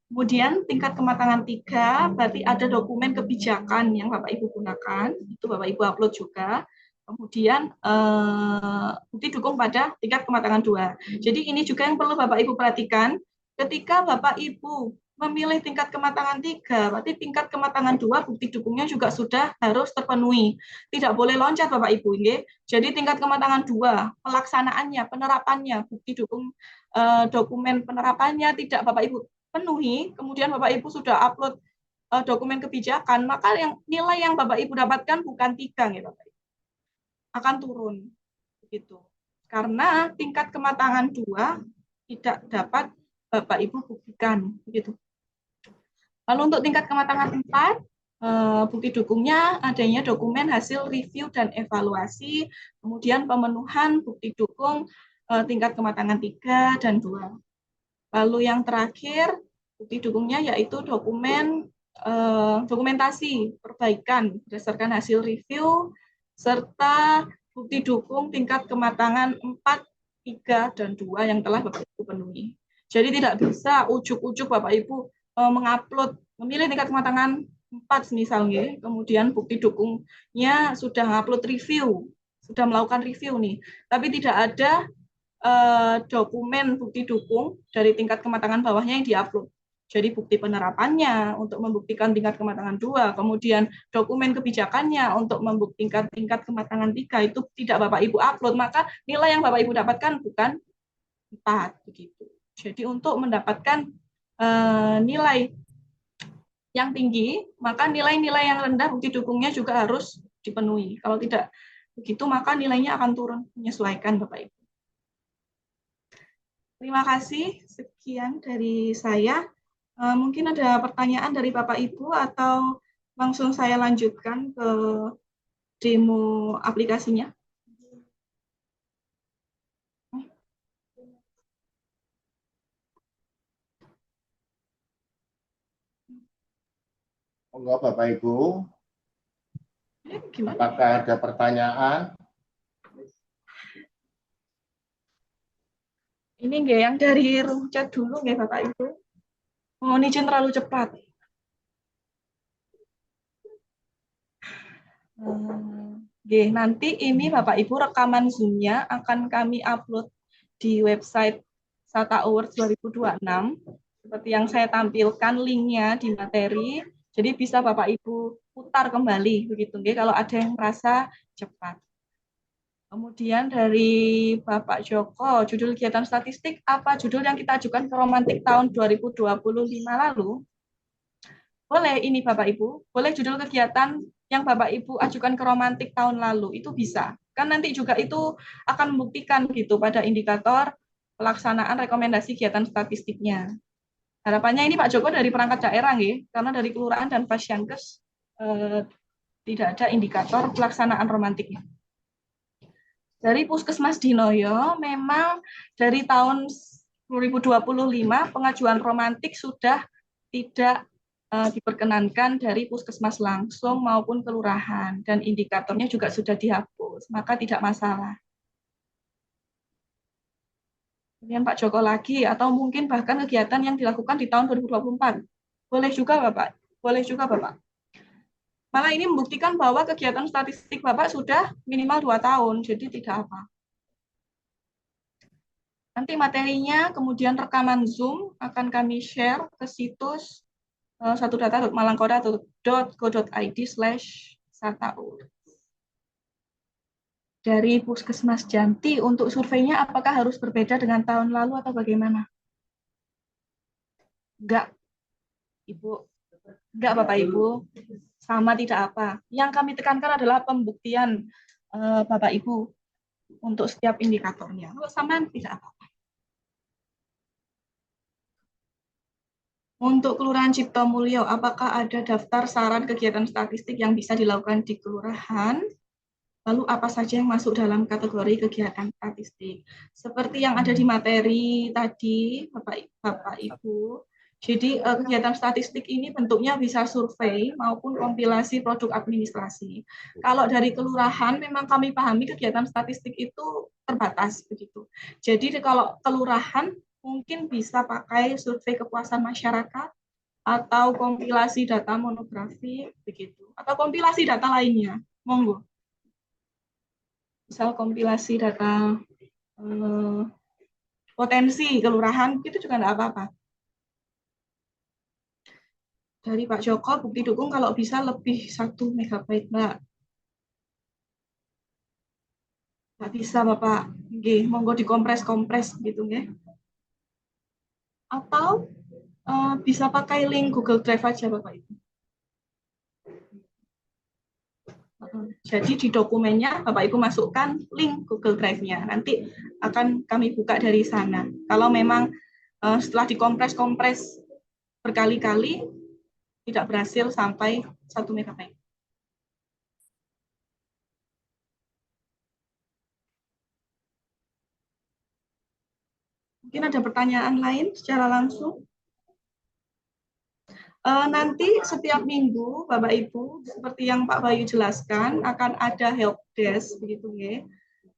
Kemudian tingkat kematangan 3 berarti ada dokumen kebijakan yang Bapak Ibu gunakan, itu Bapak Ibu upload juga. Kemudian bukti dukung pada tingkat kematangan 2. Jadi ini juga yang perlu Bapak Ibu perhatikan, ketika Bapak Ibu memilih tingkat kematangan 3, berarti tingkat kematangan 2 bukti dukungnya juga sudah harus terpenuhi. Tidak boleh loncat Bapak Ibu. Jadi tingkat kematangan 2, pelaksanaannya, penerapannya, bukti dukung dokumen penerapannya tidak Bapak Ibu penuhi, kemudian Bapak Ibu sudah upload dokumen kebijakan, maka nilai yang Bapak Ibu dapatkan bukan 3, ya Bapak Ibu, akan turun, begitu. Karena tingkat kematangan 2 tidak dapat Bapak Ibu buktikan, begitu. Lalu untuk tingkat kematangan 4, bukti dukungnya adanya dokumen hasil review dan evaluasi, kemudian pemenuhan bukti dukung tingkat kematangan 3 dan 2. Lalu yang terakhir, bukti dukungnya yaitu dokumentasi perbaikan berdasarkan hasil review, serta bukti dukung tingkat kematangan 4, 3, dan 2 yang telah Bapak Ibu penuhi. Jadi tidak bisa ujuk-ujuk Bapak Ibu mengupload, memilih tingkat kematangan 4 misalnya, kemudian bukti dukungnya sudah mengupload review, sudah melakukan review nih, tapi tidak ada dokumen bukti dukung dari tingkat kematangan bawahnya yang diupload. Jadi bukti penerapannya untuk membuktikan tingkat kematangan 2, kemudian dokumen kebijakannya untuk membuktikan tingkat kematangan 3 itu tidak Bapak Ibu upload, maka nilai yang Bapak Ibu dapatkan bukan 4 begitu. Jadi untuk mendapatkan nilai yang tinggi, maka nilai-nilai yang rendah bukti dukungnya juga harus dipenuhi. Kalau tidak begitu, maka nilainya akan turun, menyesuaikan Bapak Ibu. Terima kasih, sekian dari saya. Mungkin ada pertanyaan dari Bapak Ibu atau langsung saya lanjutkan ke demo aplikasinya. Monggo Bapak Ibu, Gimana? apakah ada pertanyaan? Ini nggak yang dari room chat dulu nggak Bapak Ibu? Mohon izin terlalu cepat. Nanti ini Bapak Ibu rekaman Zoom-nya akan kami upload di website SATA Awards 2026. Seperti yang saya tampilkan linknya di materi. Jadi bisa Bapak Ibu putar kembali begitu kalau ada yang merasa cepat. Kemudian dari Bapak Joko, judul kegiatan statistik apa judul yang kita ajukan ke Romantik tahun 2025 lalu? Boleh ini Bapak Ibu, boleh judul kegiatan yang Bapak Ibu ajukan ke Romantik tahun lalu, itu bisa. Kan nanti juga itu akan membuktikan gitu pada indikator pelaksanaan rekomendasi kegiatan statistiknya. Harapannya ini Pak Joko dari perangkat daerah, karena dari kelurahan dan Pasyankes tidak ada indikator pelaksanaan romantiknya. Dari Puskesmas Dinoyo, memang dari tahun 2025 pengajuan romantik sudah tidak diperkenankan dari puskesmas langsung maupun kelurahan, dan indikatornya juga sudah dihapus, maka tidak masalah. Kemudian Pak Joko lagi, atau mungkin bahkan kegiatan yang dilakukan di tahun 2024. Boleh juga Bapak, boleh juga Bapak. Malah ini membuktikan bahwa kegiatan statistik Bapak sudah minimal 2 tahun, jadi tidak apa. Nanti materinya, kemudian rekaman Zoom akan kami share ke situs satudata.malangkota.go.id/satau. Dari Puskesmas Janti, untuk surveinya apakah harus berbeda dengan tahun lalu atau bagaimana? Enggak. Ibu, enggak Bapak Ibu, sama tidak apa. Yang kami tekankan adalah pembuktian Bapak Ibu untuk setiap indikatornya. Kalau sama tidak apa. Untuk Kelurahan Ciptomulyo, apakah ada daftar saran kegiatan statistik yang bisa dilakukan di kelurahan? Lalu apa saja yang masuk dalam kategori kegiatan statistik? Seperti yang ada di materi tadi, Bapak Ibu. Jadi kegiatan statistik ini bentuknya bisa survei maupun kompilasi produk administrasi. Kalau dari kelurahan memang kami pahami kegiatan statistik itu terbatas begitu. Jadi kalau kelurahan mungkin bisa pakai survei kepuasan masyarakat atau kompilasi data monografi begitu, atau kompilasi data lainnya. Monggo. Misal kompilasi data potensi kelurahan itu juga enggak apa-apa. Dari Pak Joko, bukti dukung kalau bisa lebih 1 MB, Mbak. Nggak bisa, Bapak. Nggih, monggo dikompres-kompres gitu, nggih. Atau bisa pakai link Google Drive aja, Bapak Ibu. Jadi di dokumennya Bapak Ibu masukkan link Google Drive-nya. Nanti akan kami buka dari sana. Kalau memang setelah dikompres-kompres berkali-kali tidak berhasil sampai 1 MB. Mungkin ada pertanyaan lain secara langsung. Nanti setiap minggu, Bapak Ibu, seperti yang Pak Bayu jelaskan, akan ada help desk, begitu ya.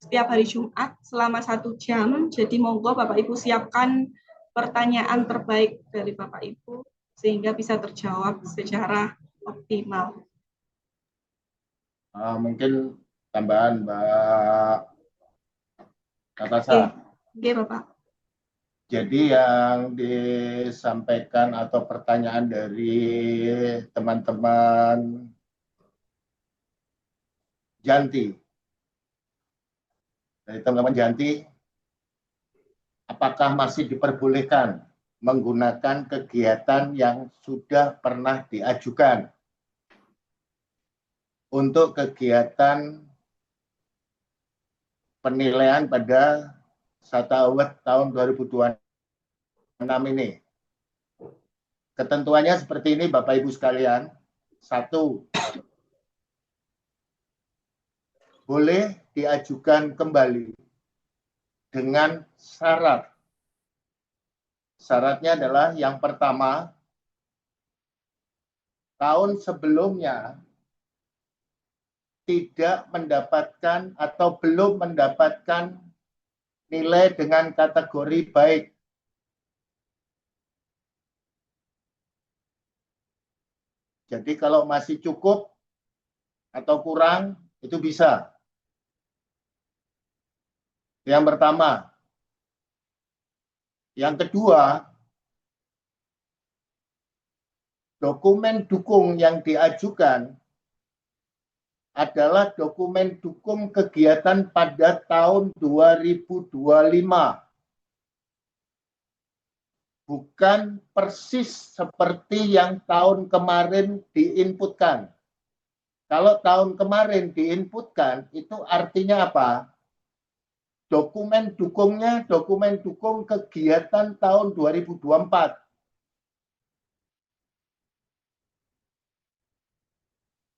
Setiap hari Jumat selama 1 jam. Jadi monggo Bapak Ibu siapkan pertanyaan terbaik dari Bapak Ibu sehingga bisa terjawab secara optimal. Mungkin tambahan Mbak Natasha. Oke, Bapak. Jadi yang disampaikan atau pertanyaan dari teman-teman Janti, apakah masih diperbolehkan menggunakan kegiatan yang sudah pernah diajukan untuk kegiatan penilaian pada SATA Award tahun 2026 ini? Ketentuannya seperti ini Bapak Ibu sekalian. 1, boleh diajukan kembali dengan syarat. Syaratnya adalah yang pertama, tahun sebelumnya tidak mendapatkan atau belum mendapatkan nilai dengan kategori baik. Jadi kalau masih cukup atau kurang, itu bisa. Yang pertama. Yang kedua, dokumen dukung yang diajukan adalah dokumen dukung kegiatan pada tahun 2025. Bukan persis seperti yang tahun kemarin diinputkan. Kalau tahun kemarin diinputkan, itu artinya apa? Dokumen dukungnya dokumen dukung kegiatan tahun 2024.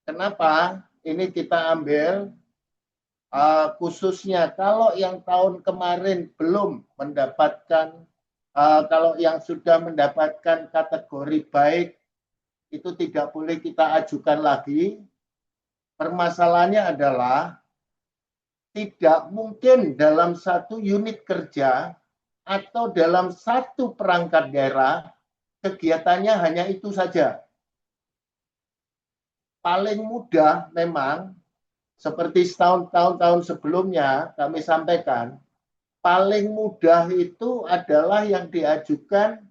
Kenapa? Ini kita ambil khususnya kalau yang tahun kemarin belum mendapatkan, kalau yang sudah mendapatkan kategori baik, itu tidak boleh kita ajukan lagi. Permasalahannya adalah tidak mungkin dalam satu unit kerja atau dalam satu perangkat daerah kegiatannya hanya itu saja. Paling mudah memang seperti tahun-tahun sebelumnya kami sampaikan, paling mudah itu adalah yang diajukan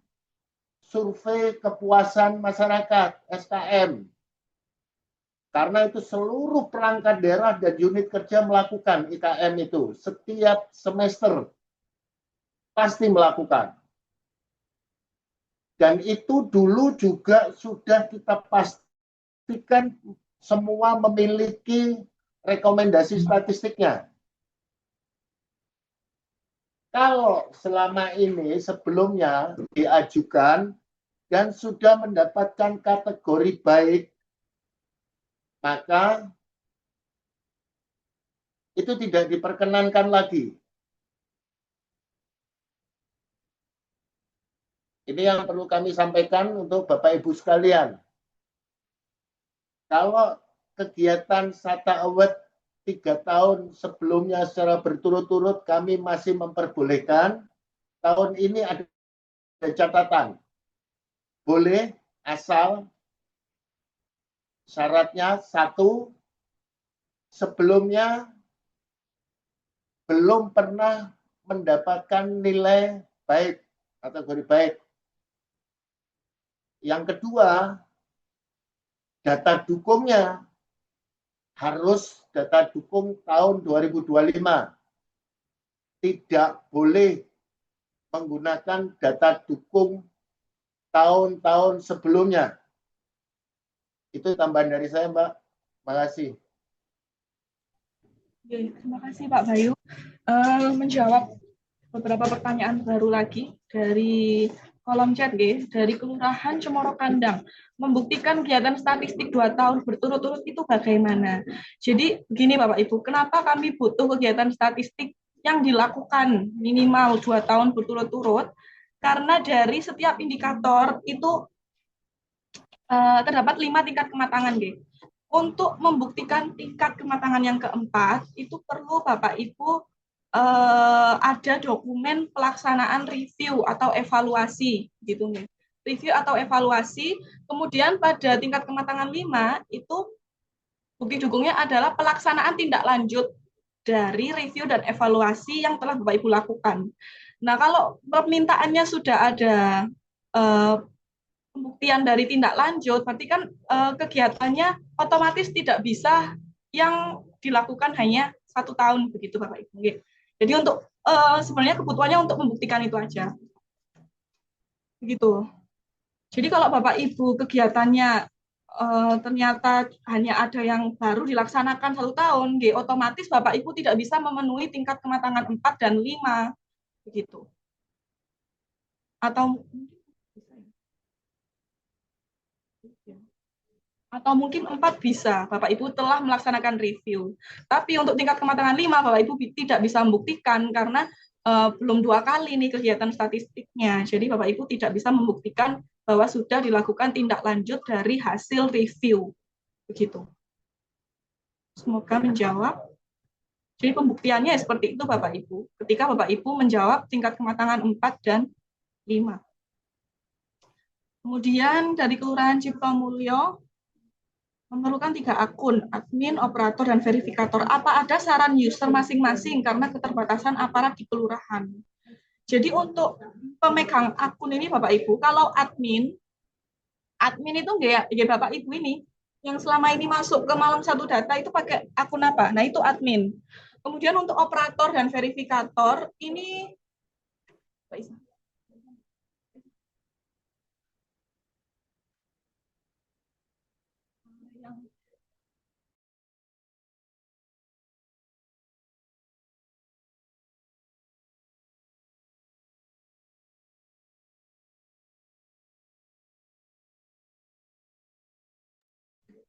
survei kepuasan masyarakat SKM. Karena itu seluruh perangkat daerah dan unit kerja melakukan IKM itu setiap semester pasti melakukan. Dan itu dulu juga sudah kita pastikan semua memiliki rekomendasi statistiknya. Kalau selama ini sebelumnya diajukan dan sudah mendapatkan kategori baik, maka itu tidak diperkenankan lagi. Ini yang perlu kami sampaikan untuk Bapak Ibu sekalian. Kalau kegiatan SATA Award 3 tahun sebelumnya secara berturut-turut kami masih memperbolehkan, tahun ini ada catatan. Boleh asal syaratnya satu, sebelumnya belum pernah mendapatkan nilai baik, kategori baik. Yang kedua, data dukungnya harus data dukung tahun 2025. Tidak boleh menggunakan data dukung tahun-tahun sebelumnya. Itu tambahan dari saya, Mbak. Terima kasih. Terima kasih Pak Bayu. Menjawab beberapa pertanyaan baru lagi dari kolom chat dari Kelurahan Cemoro Kandang. Membuktikan kegiatan statistik 2 tahun berturut-turut itu bagaimana? Jadi gini Bapak Ibu, kenapa kami butuh kegiatan statistik yang dilakukan minimal 2 tahun berturut-turut? Karena dari setiap indikator itu terdapat 5 tingkat kematangan. Untuk membuktikan tingkat kematangan yang keempat, itu perlu Bapak Ibu ada dokumen pelaksanaan review atau evaluasi, gitu nih. Review atau evaluasi, kemudian pada tingkat kematangan 5 itu bukti dukungnya adalah pelaksanaan tindak lanjut dari review dan evaluasi yang telah Bapak Ibu lakukan. Nah, kalau permintaannya sudah ada pembuktian dari tindak lanjut, berarti kan kegiatannya otomatis tidak bisa yang dilakukan hanya 1 tahun begitu Bapak Ibu. Jadi untuk sebenarnya kebutuhannya untuk membuktikan itu aja. Begitu. Jadi kalau Bapak Ibu kegiatannya ternyata hanya ada yang baru dilaksanakan 1 tahun, otomatis Bapak Ibu tidak bisa memenuhi tingkat kematangan 4 dan 5. Begitu. Atau mungkin 4 bisa, Bapak Ibu telah melaksanakan review. Tapi untuk tingkat kematangan 5, Bapak Ibu tidak bisa membuktikan karena belum 2 kali nih kegiatan statistiknya. Jadi Bapak Ibu tidak bisa membuktikan bahwa sudah dilakukan tindak lanjut dari hasil review. Begitu. Semoga menjawab. Jadi pembuktiannya seperti itu Bapak Ibu. Ketika Bapak Ibu menjawab tingkat kematangan 4 dan 5. Kemudian dari Kelurahan Ciptomulyo, memerlukan 3 akun, admin, operator, dan verifikator. Apa ada saran user masing-masing karena keterbatasan aparat di kelurahan? Jadi untuk pemegang akun ini Bapak Ibu, kalau admin itu enggak ya Bapak Ibu ini, yang selama ini masuk ke Malam Satu Data itu pakai akun apa? Nah itu admin. Kemudian untuk operator dan verifikator, ini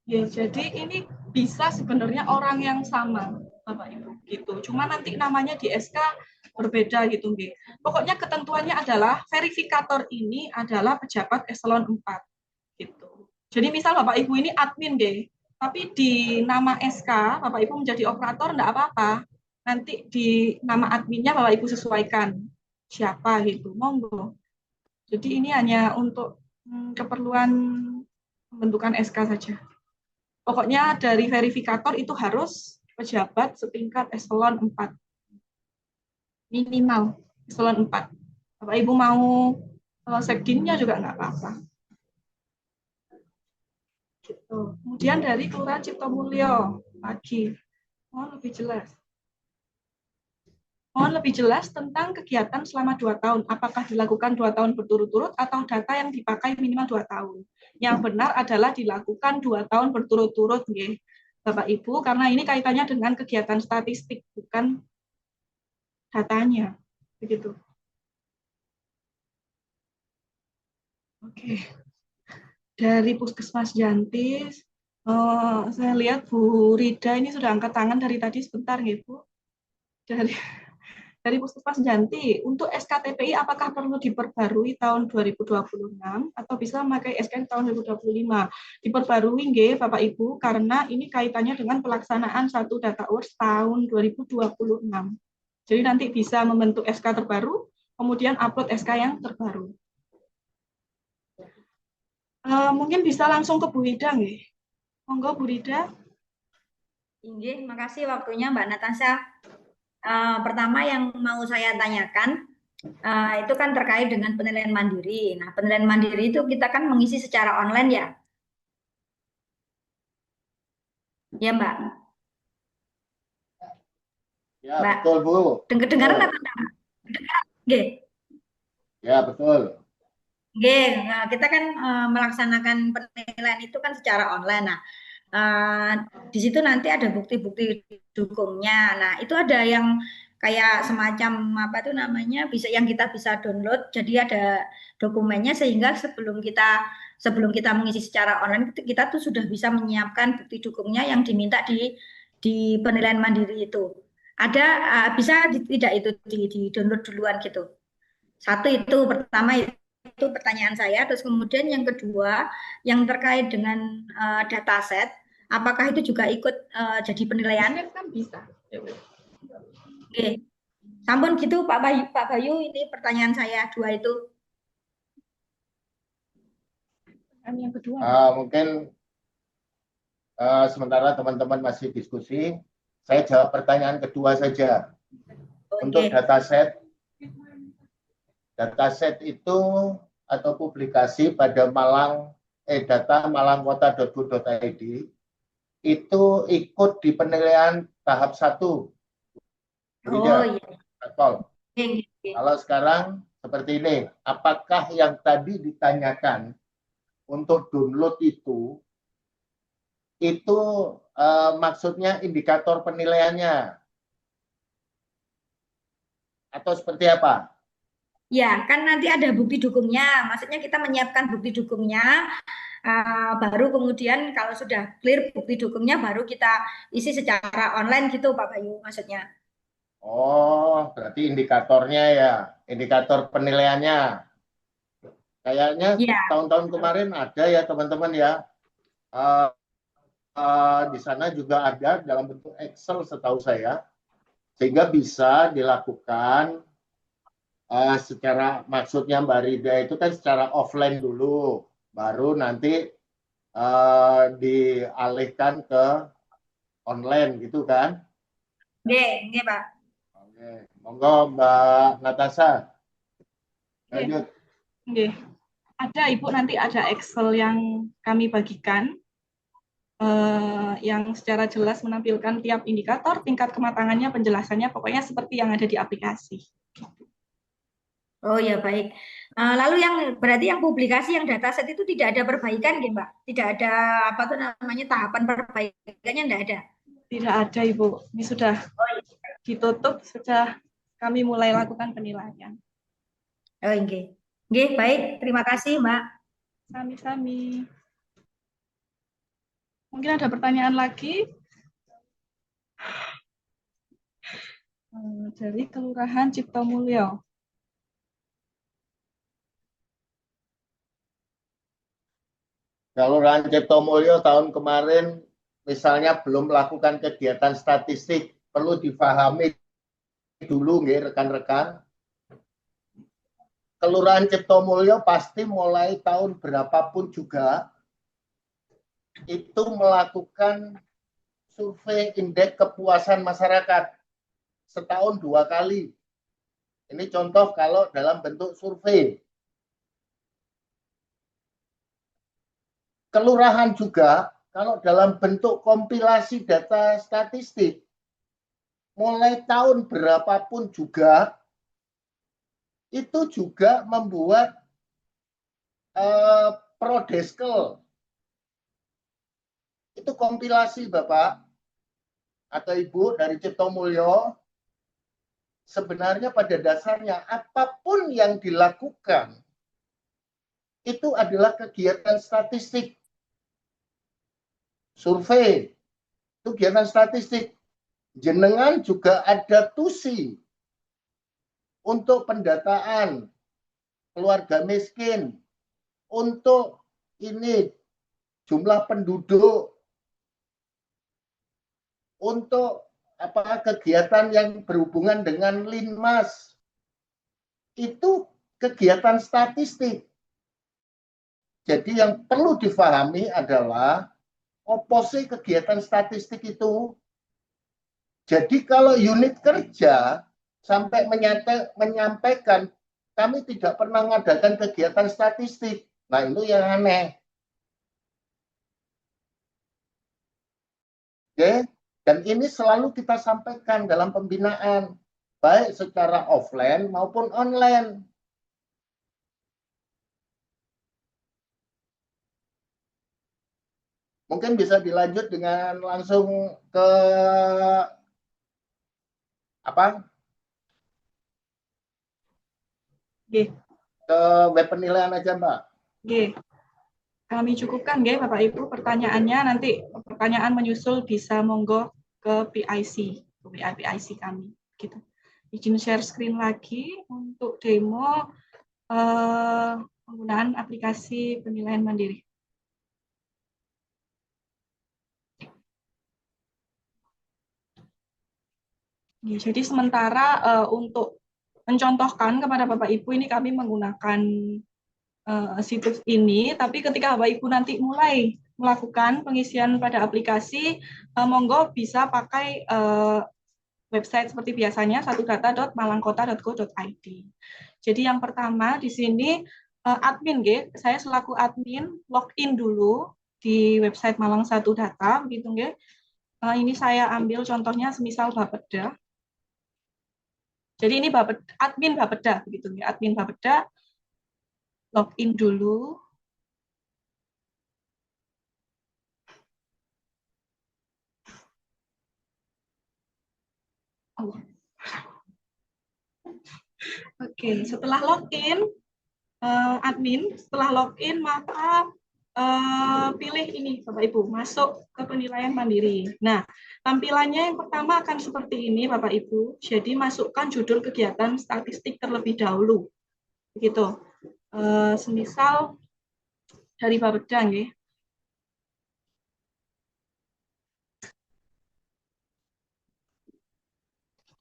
ya, jadi ini bisa sebenarnya orang yang sama, Bapak Ibu, gitu. Cuma nanti namanya di SK berbeda gitu, Nggih. Pokoknya ketentuannya adalah verifikator ini adalah pejabat eselon 4 gitu. Jadi misal Bapak Ibu ini admin deh, tapi di nama SK Bapak Ibu menjadi operator enggak apa-apa. Nanti di nama adminnya Bapak Ibu sesuaikan siapa gitu, monggo. Jadi ini hanya untuk keperluan pembentukan SK saja. Pokoknya dari verifikator itu harus pejabat setingkat eselon 4. Minimal eselon 4. Bapak Ibu mau sekdinnya juga nggak apa-apa. Gitu. Kemudian dari Kelurahan Ciptomulyo pagi. Oh, lebih jelas. Mohon lebih jelas tentang kegiatan selama 2 tahun. Apakah dilakukan 2 tahun berturut-turut atau data yang dipakai minimal 2 tahun. Yang benar adalah dilakukan 2 tahun berturut-turut, Bapak Ibu, karena ini kaitannya dengan kegiatan statistik, bukan datanya. Begitu. Oke. Dari Puskesmas Jantis, saya lihat Bu Rida ini sudah angkat tangan dari tadi sebentar, Bu. Dari Puskesmas Janti, untuk SKTPI apakah perlu diperbarui tahun 2026 atau bisa memakai SK tahun 2025? Diperbarui nggih Bapak Ibu, karena ini kaitannya dengan pelaksanaan satu data Awards tahun 2026. Jadi nanti bisa membentuk SK terbaru, kemudian upload SK yang terbaru. Mungkin bisa langsung ke Bu Rida nggih. Monggo Bu Rida. Inggih, makasih waktunya Mbak Natasha. Pertama yang mau saya tanyakan, itu kan terkait dengan penilaian mandiri. Nah, penilaian mandiri itu kita kan mengisi secara online ya? Ya Mbak? Ya, Mbak, betul Bu. dengar-dengaran Betul. atau enggak? Oke. Ya, betul. Oke, nah, kita kan melaksanakan penilaian itu kan secara online. Nah, di situ nanti ada bukti-bukti dukungnya. Nah, itu ada yang kayak semacam apa tuh namanya bisa yang kita bisa download. Jadi ada dokumennya sehingga sebelum kita mengisi secara online kita tuh sudah bisa menyiapkan bukti dukungnya yang diminta di penilaian mandiri itu. Ada bisa tidak itu di download duluan gitu. Satu itu pertama itu pertanyaan saya. Terus kemudian yang kedua yang terkait dengan dataset, apakah itu juga ikut jadi penilaian? Kan bisa. Oke, sampun gitu Pak Bayu, ini pertanyaan saya dua itu. Yang kedua. Mungkin sementara teman-teman masih diskusi, saya jawab pertanyaan kedua saja. Untuk Oke. dataset itu atau publikasi pada data malangkota.go.id itu ikut di penilaian tahap 1. Oh iya. Okay. Kalau sekarang seperti ini, apakah yang tadi ditanyakan untuk download itu maksudnya indikator penilaiannya atau seperti apa? Ya, kan nanti ada bukti dukungnya. Maksudnya kita menyiapkan bukti dukungnya, baru kemudian kalau sudah clear bukti dukungnya, baru kita isi secara online gitu, Pak Bayu, maksudnya. Oh, berarti indikatornya ya, indikator penilaiannya. Kayaknya Ya. tahun-tahun kemarin ada ya teman-teman ya. Di sana juga ada dalam bentuk Excel setahu saya, sehingga bisa dilakukan secara maksudnya Mbak Rida itu kan secara offline dulu, baru nanti dialihkan ke online gitu kan? Oke, Pak. Oke, monggo Mbak Natasha. Lanjut. Oke. Ada Ibu, nanti ada Excel yang kami bagikan yang secara jelas menampilkan tiap indikator, tingkat kematangannya, penjelasannya, pokoknya seperti yang ada di aplikasi. Oh ya baik. Lalu yang berarti yang publikasi yang dataset itu tidak ada perbaikan, gitu, Mbak? Tidak ada apa tuh namanya tahapan perbaikannya, tidak ada. Tidak ada Ibu. Ini sudah ditutup, sudah kami mulai lakukan penilaian. Oh oke. Oke, baik. Terima kasih, Mbak. Sami-sami. Mungkin ada pertanyaan lagi? Dari Kelurahan Ciptomulyo. Kelurahan Ciptomulyo tahun kemarin misalnya belum melakukan kegiatan statistik, perlu difahami dulu nggih rekan-rekan. Kelurahan Ciptomulyo pasti mulai tahun berapapun juga itu melakukan survei indeks kepuasan masyarakat setahun 2 kali. Ini contoh kalau dalam bentuk survei. Kelurahan juga kalau dalam bentuk kompilasi data statistik mulai tahun berapapun juga itu juga membuat Prodeskel. Itu kompilasi Bapak atau Ibu dari Cipto Mulyo. Sebenarnya pada dasarnya apapun yang dilakukan itu adalah kegiatan statistik. Survei, itu kegiatan statistik. Jenengan juga ada TUSI untuk pendataan keluarga miskin, untuk ini jumlah penduduk, untuk kegiatan yang berhubungan dengan Linmas. Itu kegiatan statistik. Jadi yang perlu difahami adalah oposisi kegiatan statistik itu. Jadi kalau unit kerja sampai menyampaikan kami tidak pernah mengadakan kegiatan statistik, nah itu yang aneh. Oke, dan ini selalu kita sampaikan dalam pembinaan, baik secara offline maupun online. Mungkin bisa dilanjut dengan langsung ke ke web penilaian aja, Mbak. Kami cukupkan nggih Bapak Ibu pertanyaannya, nanti pertanyaan menyusul bisa monggo ke PIC, ke WA PIC kami gitu. Izin share screen lagi untuk demo penggunaan aplikasi penilaian mandiri. Jadi sementara untuk mencontohkan kepada Bapak Ibu ini kami menggunakan situs ini, tapi ketika Bapak Ibu nanti mulai melakukan pengisian pada aplikasi, monggo bisa pakai website seperti biasanya satudata.malangkota.go.id. Jadi yang pertama di sini admin, saya selaku admin login dulu di website Malang Satu Data, begitu nggih. Ini saya ambil contohnya semisal Bapeda. Jadi ini admin Bapeda, begitu nggih. Admin Bapeda login dulu. Oke, setelah login, admin, setelah login maka pilih ini Bapak Ibu, masuk ke penilaian mandiri. Nah, tampilannya yang pertama akan seperti ini Bapak Ibu. Jadi masukkan judul kegiatan statistik terlebih dahulu. Begitu. Semisal dari Bapeda nggih.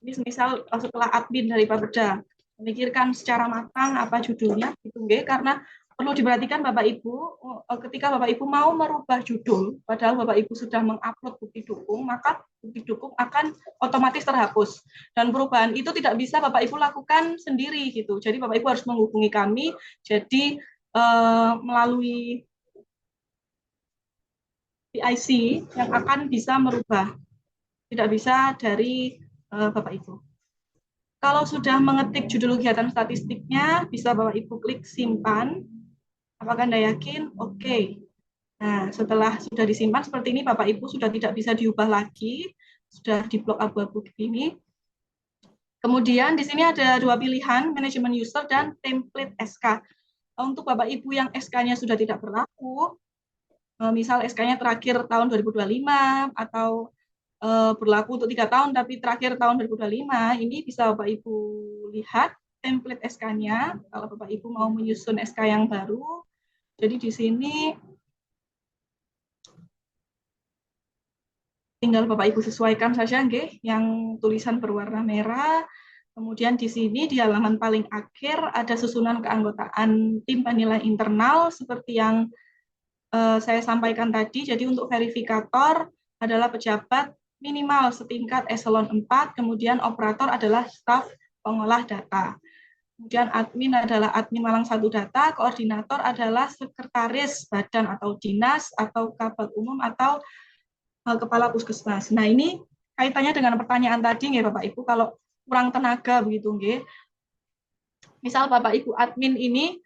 Ini semisal setelah admin dari Bapeda memikirkan secara matang apa judulnya, gitu nggih, karena perlu diperhatikan Bapak Ibu, ketika Bapak Ibu mau merubah judul, padahal Bapak Ibu sudah mengupload bukti dukung, maka bukti dukung akan otomatis terhapus. Dan perubahan itu tidak bisa Bapak Ibu lakukan sendiri gitu. Jadi Bapak Ibu harus menghubungi kami. Jadi melalui PIC yang akan bisa merubah. Tidak bisa dari Bapak Ibu. Kalau sudah mengetik judul kegiatan statistiknya, bisa Bapak Ibu klik simpan. Apakah Anda yakin? Oke. Nah, setelah sudah disimpan seperti ini, Bapak Ibu sudah tidak bisa diubah lagi, sudah diblok abu-abu begini. Kemudian di sini ada dua pilihan, manajemen user dan template SK. Untuk Bapak Ibu yang SK-nya sudah tidak berlaku, misal SK-nya terakhir tahun 2025 atau berlaku untuk 3 tahun tapi terakhir tahun 2025, ini bisa Bapak Ibu lihat template SK-nya kalau Bapak Ibu mau menyusun SK yang baru. Jadi di sini tinggal Bapak Ibu sesuaikan saja nggih yang tulisan berwarna merah. Kemudian di sini di halaman paling akhir ada susunan keanggotaan tim penilai internal seperti yang saya sampaikan tadi. Jadi untuk verifikator adalah pejabat minimal setingkat eselon 4, kemudian operator adalah staf pengolah data. Kemudian admin adalah admin Malang Satu Data, koordinator adalah sekretaris badan atau dinas atau kabag umum atau kepala puskesmas. Nah, ini kaitannya dengan pertanyaan tadi nggih Bapak Ibu, kalau kurang tenaga begitu nggih. Misal Bapak Ibu admin ini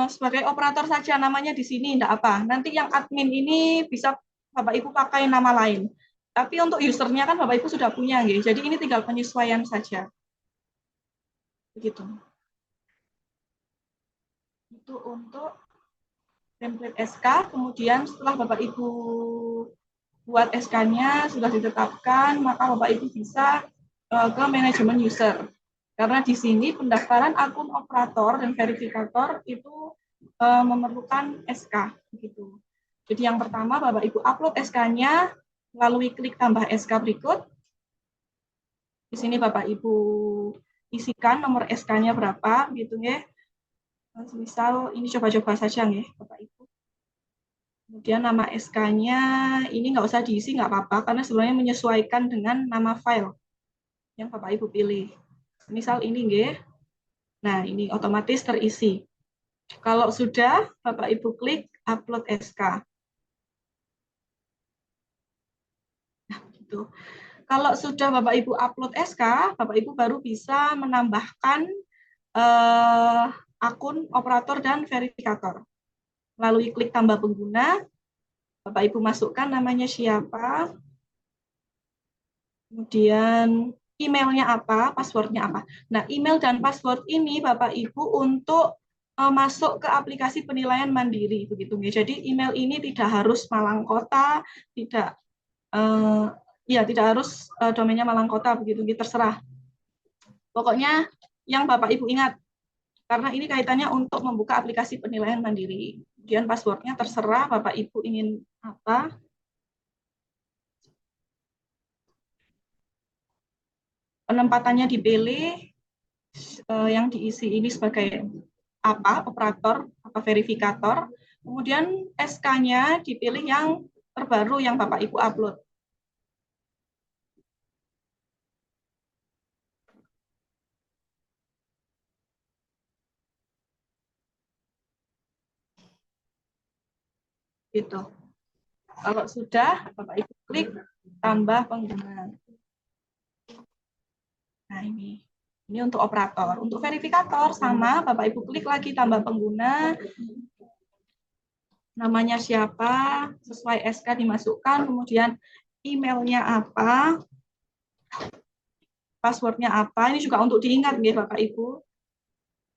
sebagai operator saja namanya di sini enggak apa. Nanti yang admin ini bisa Bapak Ibu pakai nama lain. Tapi untuk usernya kan Bapak Ibu sudah punya nggih. Jadi ini tinggal penyesuaian saja. Begitu. Itu untuk template SK, kemudian setelah Bapak Ibu buat SK-nya sudah ditetapkan, maka Bapak Ibu bisa ke manajemen user. Karena di sini pendaftaran akun operator dan verifikator itu memerlukan SK. Begitu. Jadi yang pertama Bapak Ibu upload SK-nya melalui klik tambah SK berikut. Di sini Bapak Ibu isikan nomor SK-nya berapa, gitu ya. Misal ini coba-coba saja nih Bapak Ibu. Kemudian nama SK-nya ini nggak usah diisi, nggak apa-apa, karena sebenarnya menyesuaikan dengan nama file yang Bapak Ibu pilih. Misal ini nggih. Nah, ini otomatis terisi. Kalau sudah, Bapak Ibu klik upload SK. Nah, gitu. Kalau sudah Bapak Ibu upload SK, Bapak Ibu baru bisa menambahkan akun operator dan verifikator. Melalui klik tambah pengguna, Bapak Ibu masukkan namanya siapa, kemudian emailnya apa, passwordnya apa. Nah, email dan password ini Bapak Ibu untuk masuk ke aplikasi penilaian mandiri, begitu. Jadi email ini tidak harus Malang Kota, tidak tidak harus domainnya Malang Kota, begitu, terserah. Pokoknya yang Bapak Ibu ingat, karena ini kaitannya untuk membuka aplikasi penilaian mandiri. Kemudian passwordnya terserah Bapak Ibu ingin apa. Penempatannya dipilih, yang diisi ini sebagai apa, operator, apa verifikator. Kemudian SK-nya dipilih yang terbaru yang Bapak Ibu upload. Gitu. Kalau sudah, Bapak Ibu klik tambah pengguna. Nah, ini untuk operator. Untuk verifikator sama, Bapak Ibu klik lagi tambah pengguna. Namanya siapa, sesuai SK dimasukkan, kemudian emailnya apa, passwordnya apa. Ini juga untuk diingat nih Bapak Ibu.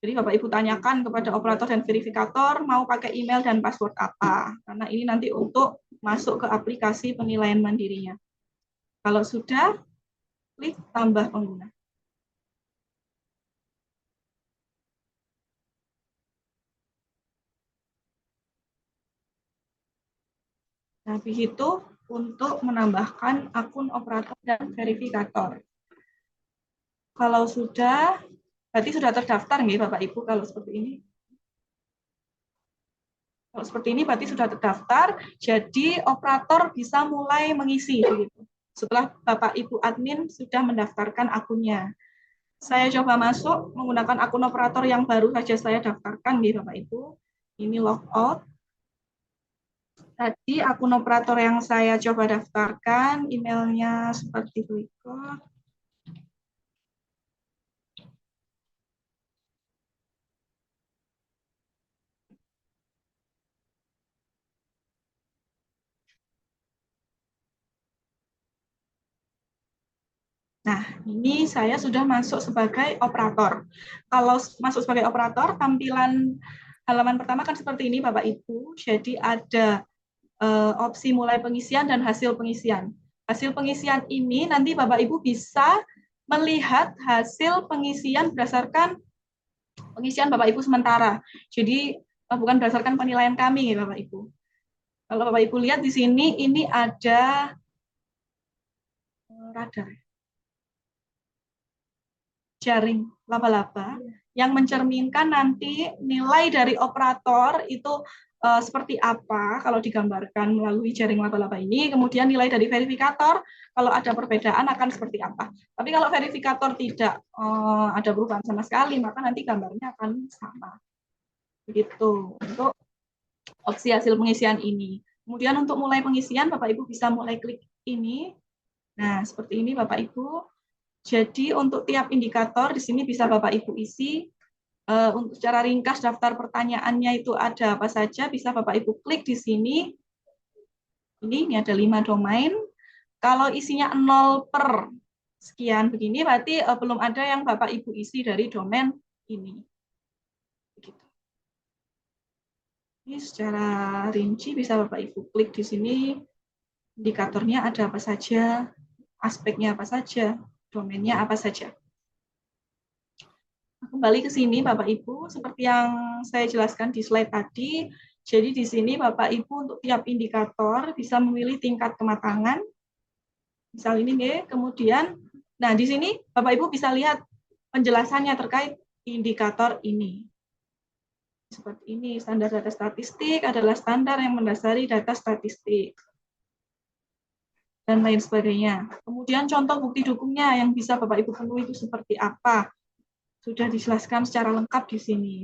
Jadi Bapak Ibu tanyakan kepada operator dan verifikator mau pakai email dan password apa. Karena ini nanti untuk masuk ke aplikasi penilaian mandirinya. Kalau sudah, klik tambah pengguna. Nah, begitu untuk menambahkan akun operator dan verifikator. Kalau sudah, berarti sudah terdaftar nggih Bapak Ibu kalau seperti ini? Kalau seperti ini berarti sudah terdaftar, jadi operator bisa mulai mengisi. Begitu. Setelah Bapak Ibu admin sudah mendaftarkan akunnya. Saya coba masuk menggunakan akun operator yang baru saja saya daftarkan nih Bapak Ibu. Ini logout. Tadi akun operator yang saya coba daftarkan, emailnya seperti berikut. Nah, ini saya sudah masuk sebagai operator. Kalau masuk sebagai operator, tampilan halaman pertama kan seperti ini Bapak Ibu. Jadi ada opsi mulai pengisian dan hasil pengisian. Hasil pengisian ini nanti Bapak Ibu bisa melihat hasil pengisian berdasarkan pengisian Bapak Ibu sementara. Jadi bukan berdasarkan penilaian kami ya Bapak Ibu. Kalau Bapak Ibu lihat di sini ini ada radar. Jaring laba-laba yang mencerminkan nanti nilai dari operator itu seperti apa kalau digambarkan melalui jaring laba-laba ini, kemudian nilai dari verifikator kalau ada perbedaan akan seperti apa. Tapi kalau verifikator tidak ada perubahan sama sekali, maka nanti gambarnya akan sama. Begitu untuk opsi hasil pengisian ini. Kemudian untuk mulai pengisian, Bapak Ibu bisa mulai klik ini. Nah, seperti ini Bapak Ibu. Jadi untuk tiap indikator di sini bisa Bapak Ibu isi. Untuk secara ringkas daftar pertanyaannya itu ada apa saja, bisa Bapak Ibu klik di sini. Ini ada 5 domain. Kalau isinya 0 per sekian begini, berarti belum ada yang Bapak Ibu isi dari domain ini. Begitu. Ini secara rinci bisa Bapak Ibu klik di sini. Indikatornya ada apa saja, aspeknya apa saja, domainnya apa saja. Kembali ke sini Bapak Ibu, seperti yang saya jelaskan di slide tadi, jadi di sini Bapak Ibu untuk tiap indikator bisa memilih tingkat kematangan. Misal ini nih, kemudian, nah di sini Bapak Ibu bisa lihat penjelasannya terkait indikator ini. Seperti ini, standar data statistik adalah standar yang mendasari data statistik. Dan lain sebagainya. Kemudian contoh bukti dukungnya yang bisa Bapak Ibu penuhi itu seperti apa. Sudah dijelaskan secara lengkap di sini.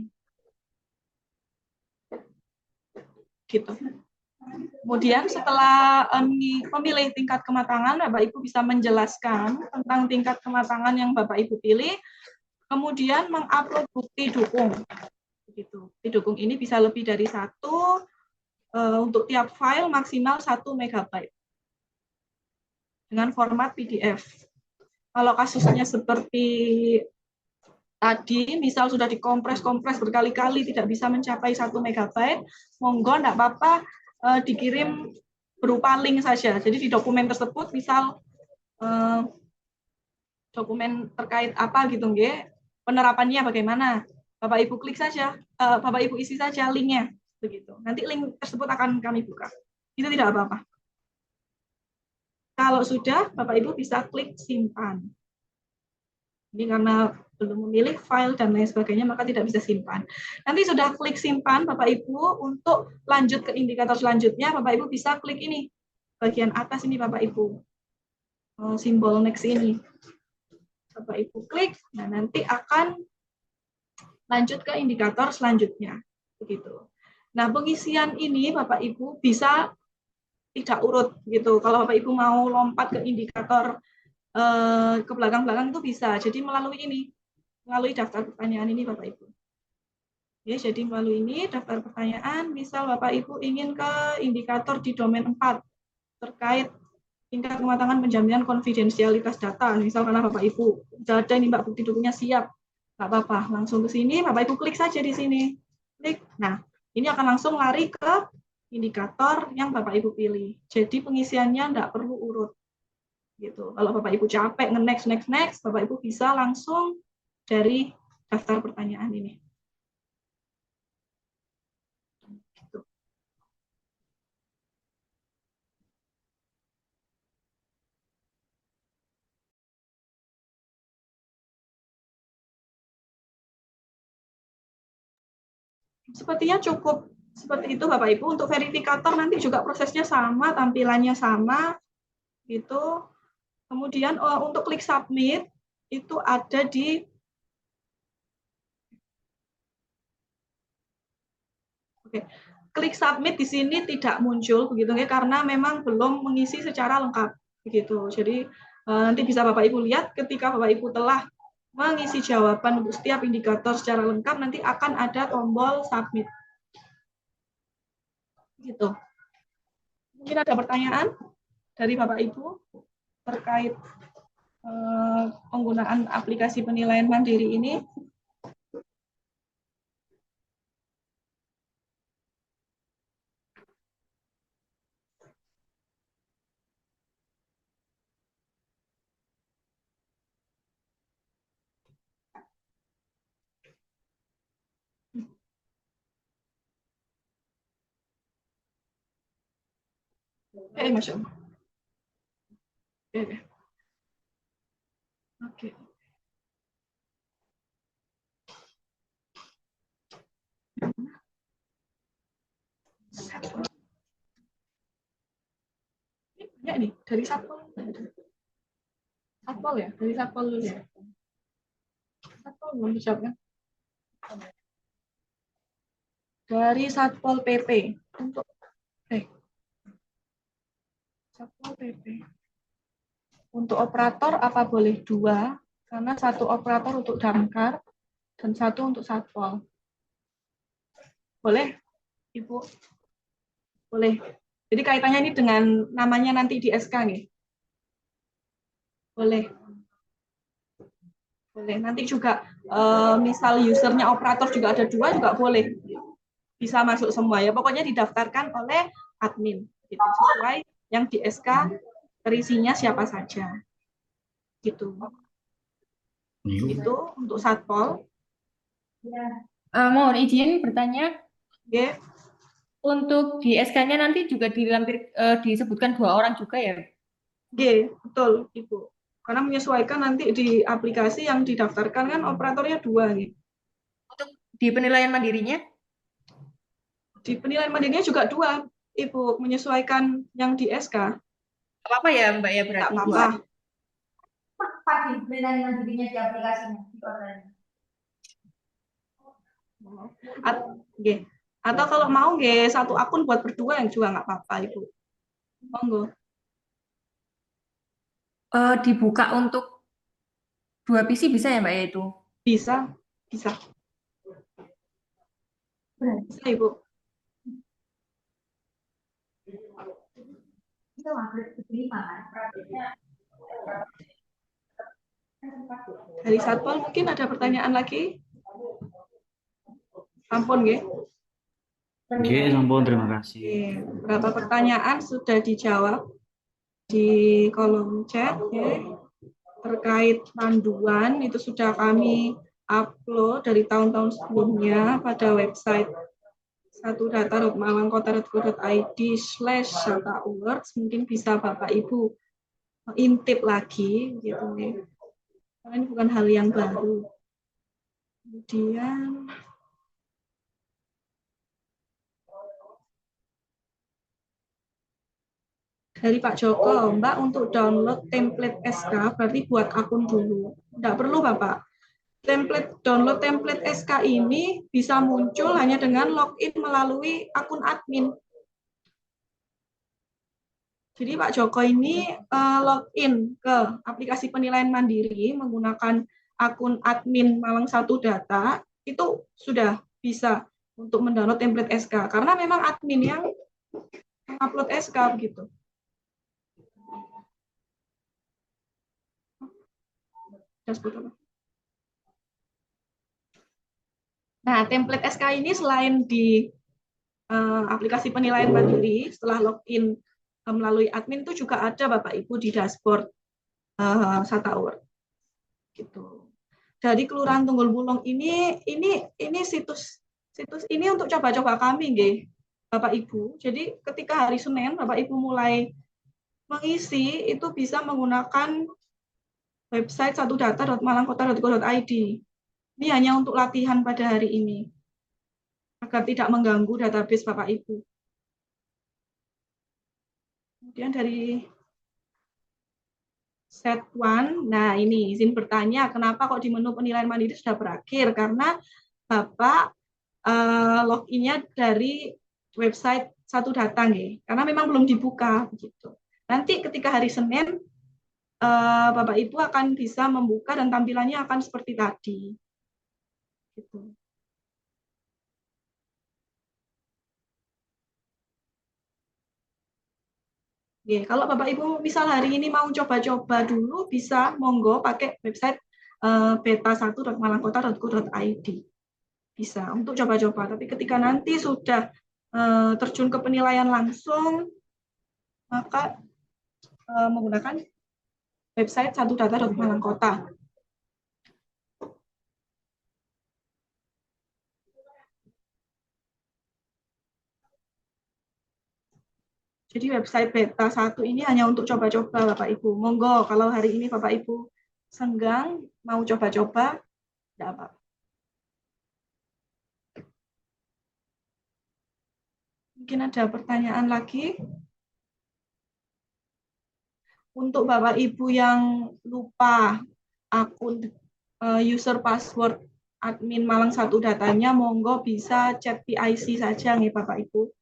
Gitu. Kemudian setelah memilih tingkat kematangan, Bapak Ibu bisa menjelaskan tentang tingkat kematangan yang Bapak Ibu pilih, kemudian mengupload bukti dukung. Begitu. Bukti dukung ini bisa lebih dari 1, untuk tiap file maksimal 1 MB dengan format PDF. Kalau kasusnya seperti tadi, misal sudah dikompres-kompres berkali-kali tidak bisa mencapai 1 MB, monggo enggak apa-apa dikirim berupa link saja. Jadi di dokumen tersebut misal dokumen terkait apa gitu nggih, penerapannya bagaimana. Bapak Ibu klik saja, Bapak Ibu isi saja linknya begitu. Nanti link tersebut akan kami buka. Itu tidak apa-apa. Kalau sudah, Bapak Ibu bisa klik simpan. Ini karena belum memilih file dan lain sebagainya, maka tidak bisa simpan. Nanti sudah klik simpan, Bapak Ibu, untuk lanjut ke indikator selanjutnya, Bapak Ibu bisa klik ini, bagian atas ini Bapak Ibu, simbol next ini. Bapak Ibu klik, nah nanti akan lanjut ke indikator selanjutnya. Begitu. Nah, pengisian ini Bapak Ibu bisa tidak urut gitu. Kalau Bapak Ibu mau lompat ke indikator ke belakang-belakang itu bisa. Jadi melalui daftar pertanyaan ini Bapak Ibu. Ya, jadi melalui ini daftar pertanyaan, misal Bapak Ibu ingin ke indikator di domain 4 terkait tingkat kematangan penjaminan konfidensialitas data. Misal karena Bapak Ibu sudah ada ini Mbak bukti dukungnya siap, nggak apa-apa, langsung ke sini Bapak Ibu klik saja di sini. Klik. Nah, ini akan langsung lari ke indikator yang Bapak Ibu pilih. Jadi pengisiannya nggak perlu urut. Gitu. Kalau Bapak Ibu capek next, Bapak Ibu bisa langsung dari daftar pertanyaan ini. Gitu. Sepertinya cukup seperti itu Bapak Ibu. Untuk verifikator nanti juga prosesnya sama, tampilannya sama, gitu. Kemudian untuk klik submit itu ada di klik submit di sini tidak muncul begitu ya, karena memang belum mengisi secara lengkap begitu. Jadi nanti bisa Bapak Ibu lihat ketika Bapak Ibu telah mengisi jawaban untuk setiap indikator secara lengkap, nanti akan ada tombol submit. Gitu. Mungkin ada pertanyaan dari Bapak Ibu terkait penggunaan aplikasi penilaian mandiri ini. Masya Allah. Oke. Ya nih, dari Satpol. Satpol ya, dari Satpol dulu ya. Satpol belum dijawabkan. Dari Satpol PP untuk Satpol PP. Untuk operator apa boleh 2? Karena 1 operator untuk damkar dan 1 untuk satpol. Boleh, Ibu? Boleh. Jadi kaitannya ini dengan namanya nanti di SK nih. Boleh. Boleh. Nanti juga misal usernya operator juga ada 2 juga boleh. Bisa masuk semua ya. Pokoknya didaftarkan oleh admin. Gitu. Sesuai yang di SK terisinya siapa saja. Gitu. Itu untuk satpol. Mohon izin bertanya, Oke. untuk di SK-nya nanti juga disebutkan 2 orang juga ya? Oke, betul, Ibu. Karena menyesuaikan nanti di aplikasi yang didaftarkan kan operatornya 2 nih. Untuk di penilaian mandirinya? Di penilaian mandirinya juga 2, Ibu, menyesuaikan yang di SK. Apa ya Mbak ya Nggak berarti apa-apa. Apa di penilaian mandirinya di aplikasinya? Di online? Oke. Atau kalau mau nggih 1 akun buat berdua yang juga nggak apa-apa, Ibu. Monggo. Dibuka untuk 2 PC bisa ya Mbak ya itu? Bisa, bisa. Bisa, Ibu. Itu harus diterima kan? Dari Satpol mungkin ada pertanyaan lagi? Ampun, nggih. Oke, sampun, terima kasih. Oke, berapa pertanyaan sudah dijawab di kolom chat ya. Terkait panduan itu sudah kami upload dari tahun-tahun sebelumnya pada website satudata.malangkota.go.id/Sata Awards. Mungkin bisa Bapak Ibu intip lagi gitu nih. Karena ini bukan hal yang baru. Kemudian dari Pak Joko, Mbak untuk download template SK berarti buat akun dulu. Tidak perlu Bapak. Download template SK ini bisa muncul hanya dengan login melalui akun admin. Jadi Pak Joko ini login ke aplikasi penilaian mandiri menggunakan akun admin Malang 1 Data, itu sudah bisa untuk mendownload template SK. Karena memang admin yang upload SK begitu. Nah, template SK ini selain di aplikasi penilaian mandiri, setelah login melalui admin itu juga ada Bapak Ibu di dashboard Sata Award. Gitu. Dari Kelurahan Tunggul Bulung ini situs ini untuk coba-coba kami, nggih, Bapak Ibu. Jadi ketika hari Senin Bapak Ibu mulai mengisi itu bisa menggunakan website satudata.malangkota.go.id. Ini hanya untuk latihan pada hari ini, agar tidak mengganggu database Bapak Ibu. Kemudian dari set one, nah ini izin bertanya, kenapa kok di menu penilaian mandiri sudah berakhir? Karena Bapak loginnya dari website Satu Data, nggih. Karena memang belum dibuka begitu. Nanti ketika hari Senin Bapak Ibu akan bisa membuka dan tampilannya akan seperti tadi. Gitu. Oke, kalau Bapak Ibu misal hari ini mau coba-coba dulu, bisa monggo pakai website beta1.malangkota.go.id. Bisa untuk coba-coba. Tapi ketika nanti sudah terjun ke penilaian langsung, maka menggunakan website satudata.malangkota. Jadi website beta 1 ini hanya untuk coba-coba Bapak Ibu. Monggo kalau hari ini Bapak Ibu senggang mau coba-coba, tidak apa. Mungkin ada pertanyaan lagi. Untuk Bapak Ibu yang lupa akun user password admin Malang 1 Datanya, monggo bisa chat PIC saja nih Bapak Ibu.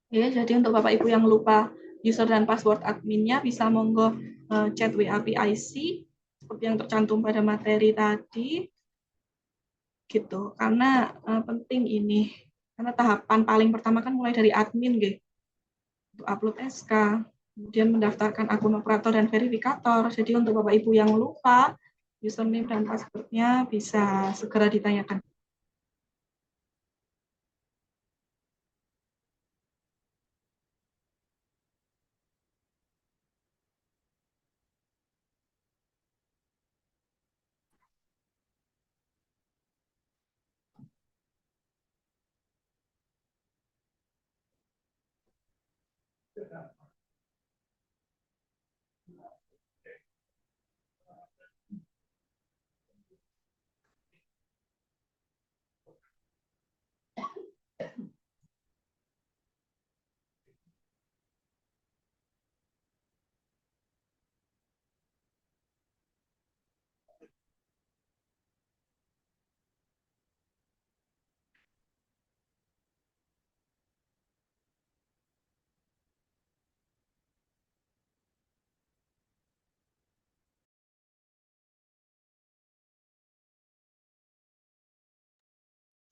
Ya, jadi untuk Bapak Ibu yang lupa user dan password adminnya bisa monggo chat WA PIC seperti yang tercantum pada materi tadi gitu. Karena penting ini. Karena tahapan paling pertama kan mulai dari admin gitu. Untuk upload SK, kemudian mendaftarkan akun operator dan verifikator. Jadi untuk Bapak Ibu yang lupa username dan passwordnya bisa segera ditanyakan.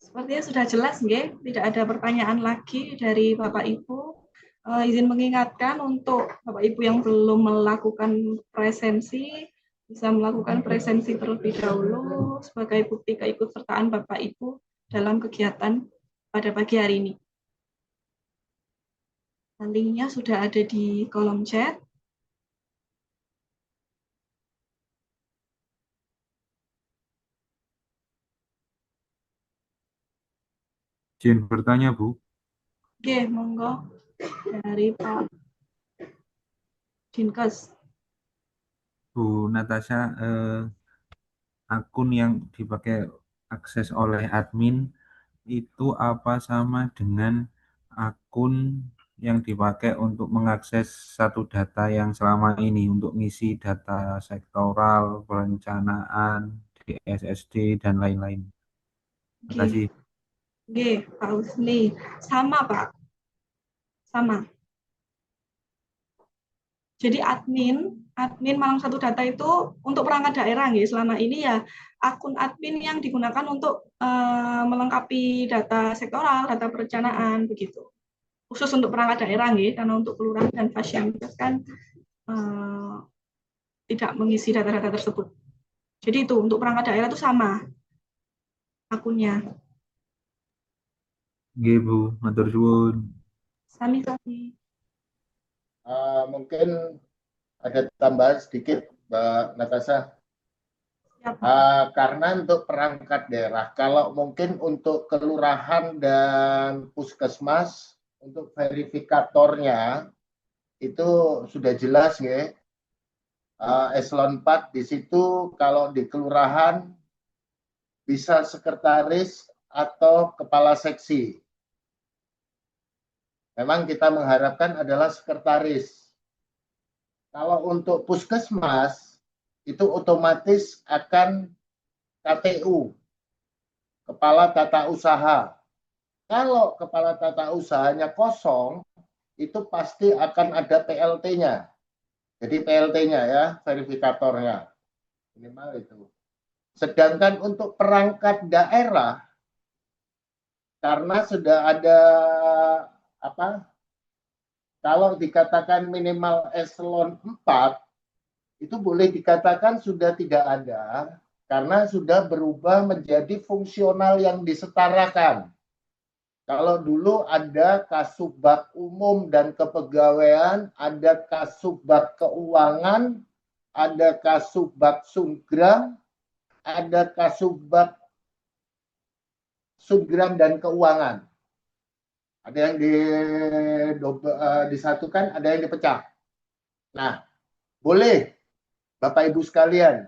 Sepertinya sudah jelas, nggih. Tidak ada pertanyaan lagi dari Bapak Ibu. Izin mengingatkan untuk Bapak Ibu yang belum melakukan presensi, bisa melakukan presensi terlebih dahulu sebagai bukti keikutsertaan Bapak Ibu dalam kegiatan pada pagi hari ini. Linknya sudah ada di kolom chat. Izin bertanya, Bu. Oke, monggo dari Pak Dinkes. Bu Natasha, akun yang dipakai akses oleh admin itu apa sama dengan akun yang dipakai untuk mengakses satu data yang selama ini untuk ngisi data sektoral, perencanaan, di SSD, dan lain-lain. Terima Oke, kasih. oke, Pak Husni. Sama, Pak. Sama. Jadi admin Malang Satu Data itu untuk perangkat daerah, nggih. Selama ini ya akun admin yang digunakan untuk melengkapi data sektoral, data perencanaan begitu. Khusus untuk perangkat daerah, nggih, karena untuk kelurahan dan fasilitas kan tidak mengisi data-data tersebut. Jadi itu untuk perangkat daerah itu sama akunnya. Nggih, Bu, matur suwun. Sami-sami. Mungkin ada tambahan sedikit, Mbak Natasha. Siap. Karena untuk perangkat daerah, kalau mungkin untuk kelurahan dan puskesmas, untuk verifikatornya itu sudah jelas ya. Eselon 4 di situ kalau di kelurahan bisa sekretaris atau kepala seksi. Memang kita mengharapkan adalah sekretaris. Kalau untuk puskesmas itu otomatis akan KTU, kepala tata usaha. Kalau kepala tata usahanya kosong, itu pasti akan ada PLT-nya. Jadi PLT-nya ya, verifikatornya. Minimal itu. Sedangkan untuk perangkat daerah, karena sudah ada apa? Kalau dikatakan minimal eselon 4, itu boleh dikatakan sudah tidak ada, karena sudah berubah menjadi fungsional yang disetarakan. Kalau dulu ada Kasubag Umum dan Kepegawaian, ada Kasubag Keuangan, ada Kasubag Sumgram, ada Kasubag Sumgram dan Keuangan. Ada yang disatukan, ada yang dipecah. Nah, boleh Bapak Ibu sekalian,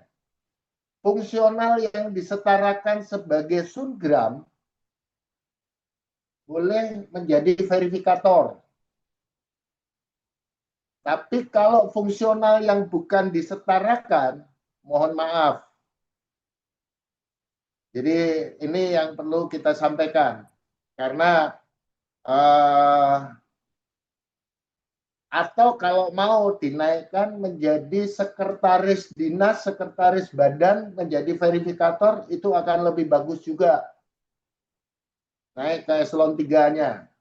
fungsional yang disetarakan sebagai Sumgram boleh menjadi verifikator. Tapi kalau fungsional yang bukan disetarakan, mohon maaf, Jadi ini yang perlu kita sampaikan karena eh, atau kalau mau dinaikkan menjadi sekretaris dinas, sekretaris badan, menjadi verifikator itu akan lebih bagus juga. Naik ke eselon 3-nya.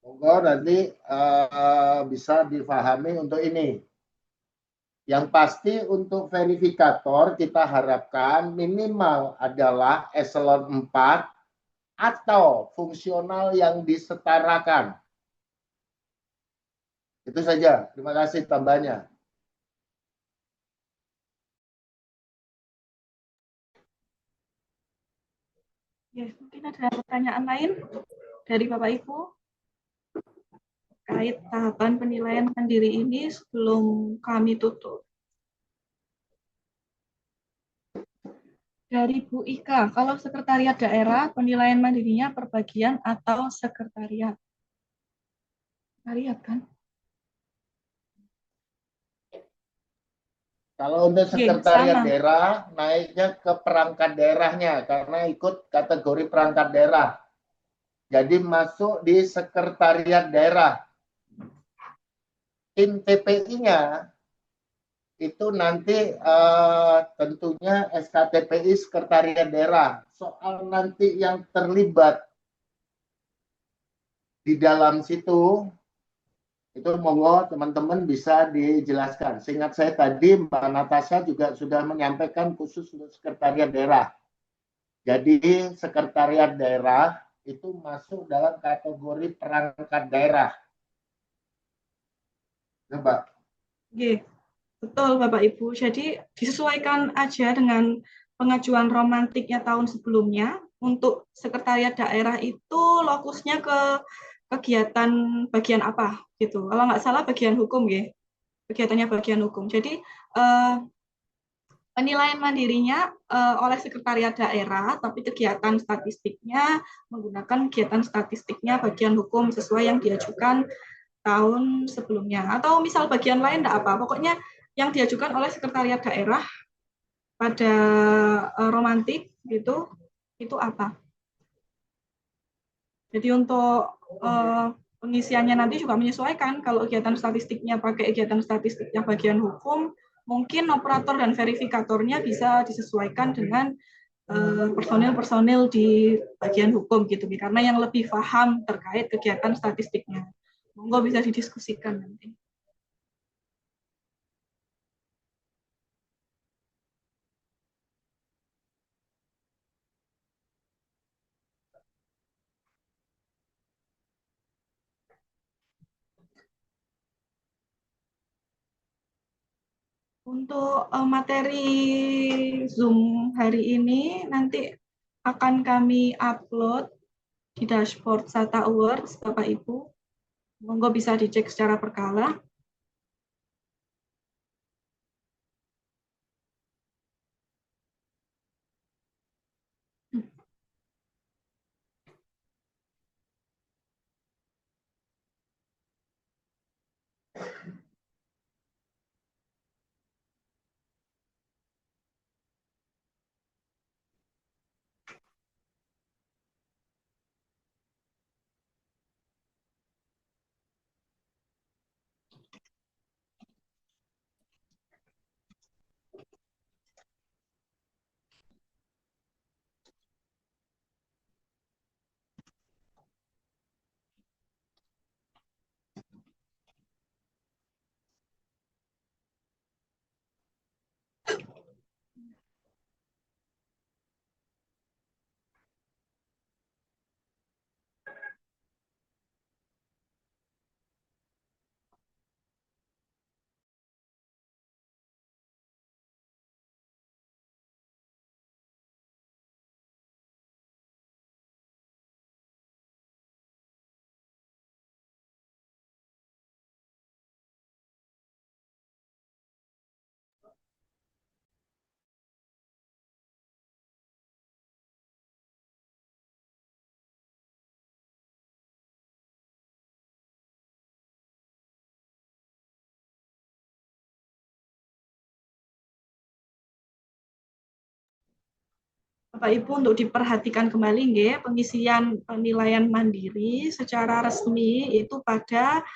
Monggo nanti bisa difahami untuk ini. Yang pasti untuk verifikator kita harapkan minimal adalah eselon 4 atau fungsional yang disetarakan. Itu saja. Terima kasih tambahnya. Ya, mungkin ada pertanyaan lain dari Bapak Ibu terkait tahapan penilaian mandiri ini sebelum kami tutup. Dari Bu Ika, kalau sekretariat daerah penilaian mandirinya per bagian atau sekretariat? Sekretariat kan? Kalau untuk sekretariat sama. daerah, naiknya ke perangkat daerahnya karena ikut kategori perangkat daerah. Jadi masuk di sekretariat daerah. Tim TPI-nya itu nanti tentunya SKTPI sekretariat daerah. Soal nanti yang terlibat di dalam situ, itu monggo teman-teman bisa dijelaskan. Seingat saya tadi Mbak Natasha juga sudah menyampaikan khusus untuk sekretariat daerah. Jadi sekretariat daerah itu masuk dalam kategori perangkat daerah. Coba. Oke, betul Bapak Ibu. Jadi disesuaikan aja dengan pengajuan romantiknya tahun sebelumnya. Untuk sekretariat daerah itu lokusnya ke kegiatan bagian apa gitu. Kalau nggak salah bagian hukum ya. Kegiatannya bagian hukum. Jadi penilaian mandirinya oleh sekretariat daerah, tapi kegiatan statistiknya menggunakan kegiatan statistiknya bagian hukum sesuai yang diajukan tahun sebelumnya. Atau misal bagian lain enggak apa, pokoknya yang diajukan oleh sekretariat daerah pada romantik gitu, itu apa. Jadi untuk pengisiannya nanti juga menyesuaikan. Kalau kegiatan statistiknya pakai kegiatan statistiknya bagian hukum, mungkin operator dan verifikatornya bisa disesuaikan dengan personil-personil di bagian hukum gitu, karena yang lebih paham terkait kegiatan statistiknya. Monggo bisa didiskusikan nanti. Untuk materi Zoom hari ini nanti akan kami upload di dashboard SATA Awards, Bapak Ibu. Monggo bisa dicek secara berkala. Bapak Ibu untuk diperhatikan kembali nggih, pengisian penilaian mandiri secara resmi itu pada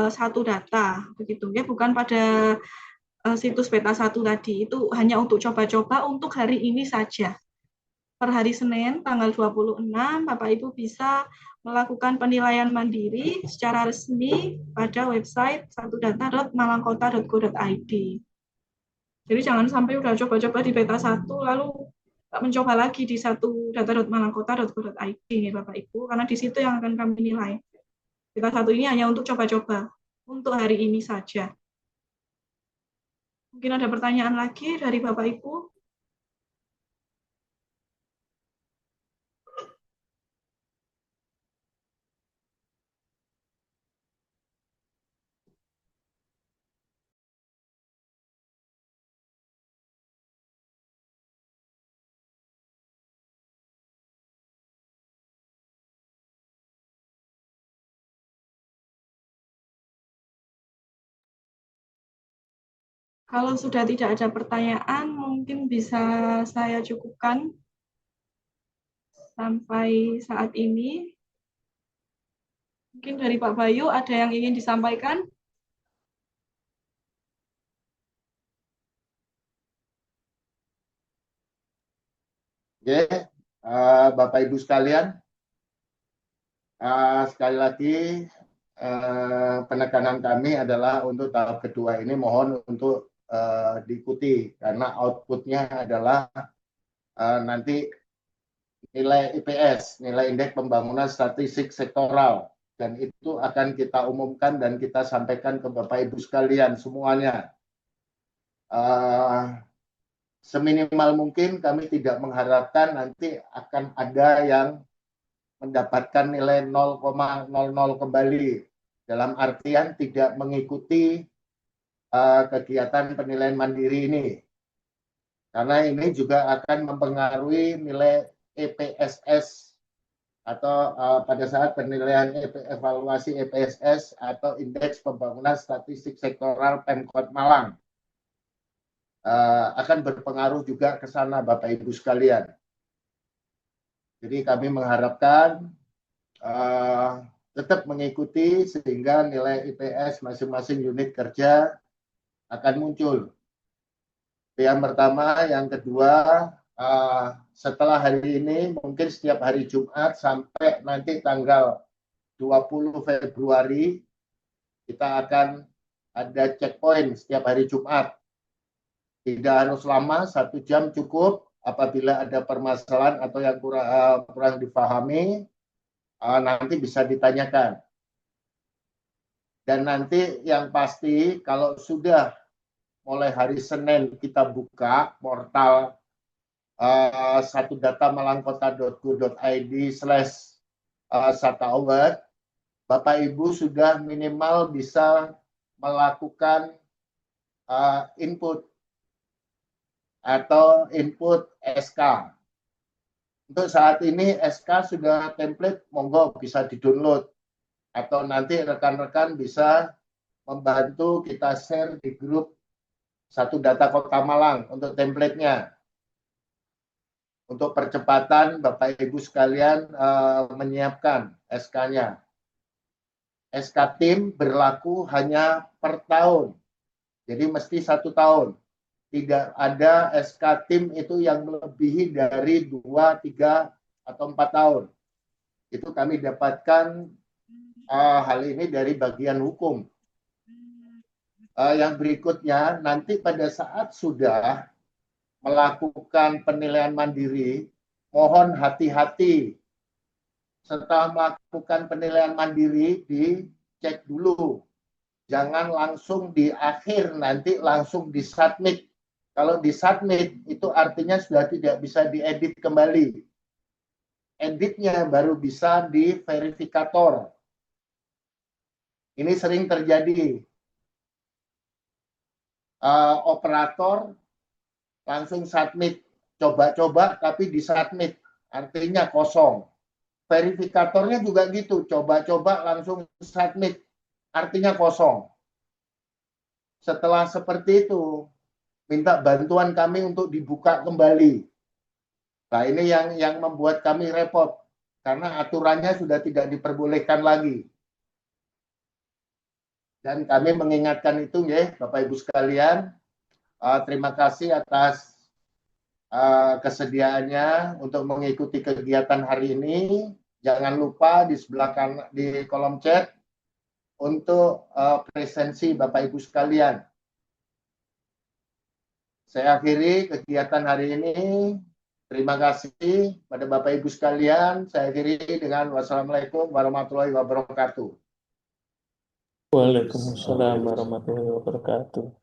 satu data begitu nggih, bukan pada situs Beta 1 tadi. Itu hanya untuk coba-coba untuk hari ini saja. Per hari Senin tanggal 26 Bapak Ibu bisa melakukan penilaian mandiri secara resmi pada website satudata.malangkota.go.id. Jadi jangan sampai udah coba-coba di Beta 1 lalu mencoba lagi di satudata.malangkota.go.id ya Bapak Ibu, karena di situ yang akan kami nilai. Beta 1 ini hanya untuk coba-coba untuk hari ini saja. Mungkin ada pertanyaan lagi dari Bapak Ibu? Kalau sudah tidak ada pertanyaan, mungkin bisa saya cukupkan sampai saat ini. Mungkin dari Pak Bayu ada yang ingin disampaikan? Oke, Bapak Ibu sekalian, sekali lagi penekanan kami adalah untuk tahap kedua ini mohon untuk diikuti karena outputnya adalah nanti nilai IPS, nilai Indeks Pembangunan Statistik Sektoral, dan itu akan kita umumkan dan kita sampaikan ke Bapak Ibu sekalian semuanya. Seminimal mungkin kami tidak mengharapkan nanti akan ada yang mendapatkan nilai 0,00 kembali, dalam artian tidak mengikuti kegiatan penilaian mandiri ini, karena ini juga akan mempengaruhi nilai EPSS atau pada saat penilaian evaluasi EPSS atau Indeks Pembangunan Statistik Sektoral Pemkot Malang, akan berpengaruh juga ke sana Bapak Ibu sekalian. Jadi kami mengharapkan tetap mengikuti sehingga nilai IPS masing-masing unit kerja akan muncul. Itu yang pertama. Yang kedua, setelah hari ini mungkin setiap hari Jumat sampai nanti tanggal 20 Februari kita akan ada checkpoint setiap hari Jumat. Tidak harus lama, 1 jam cukup. Apabila ada permasalahan atau yang kurang dipahami, nanti bisa ditanyakan. Dan nanti yang pasti kalau sudah mulai hari Senin kita buka portal satudata.malangkota.go.id/SATA-award, Bapak Ibu sudah minimal bisa melakukan input atau input SK. Untuk saat ini SK sudah template, monggo bisa di-download. Atau nanti rekan-rekan bisa membantu kita share di grup Satudata Kota Malang untuk template-nya. Untuk percepatan Bapak Ibu sekalian menyiapkan SK-nya. SK tim berlaku hanya per tahun. Jadi mesti 1 tahun. Tidak ada SK tim itu yang melebihi dari 2, 3, atau 4 tahun. Itu kami dapatkan hal ini dari bagian hukum. Yang berikutnya, nanti pada saat sudah melakukan penilaian mandiri, mohon hati-hati. Setelah melakukan penilaian mandiri, dicek dulu. Jangan langsung di akhir, nanti langsung disubmit. Kalau disubmit, itu artinya sudah tidak bisa diedit kembali. Editnya baru bisa di verifikator. Ini sering terjadi. Operator langsung submit, coba-coba tapi disubmit, artinya kosong. Verifikatornya juga gitu, coba-coba langsung submit, artinya kosong. Setelah seperti itu, minta bantuan kami untuk dibuka kembali. Nah, ini yang membuat kami repot karena aturannya sudah tidak diperbolehkan lagi. Dan kami mengingatkan itu ya, Bapak Ibu sekalian. Terima kasih atas kesediaannya untuk mengikuti kegiatan hari ini. Jangan lupa di sebelah kanan di kolom chat untuk presensi Bapak Ibu sekalian. Saya akhiri kegiatan hari ini. Terima kasih pada Bapak Ibu sekalian. Saya akhiri dengan wassalamualaikum warahmatullahi wabarakatuh. Waalaikumsalam warahmatullahi wabarakatuh.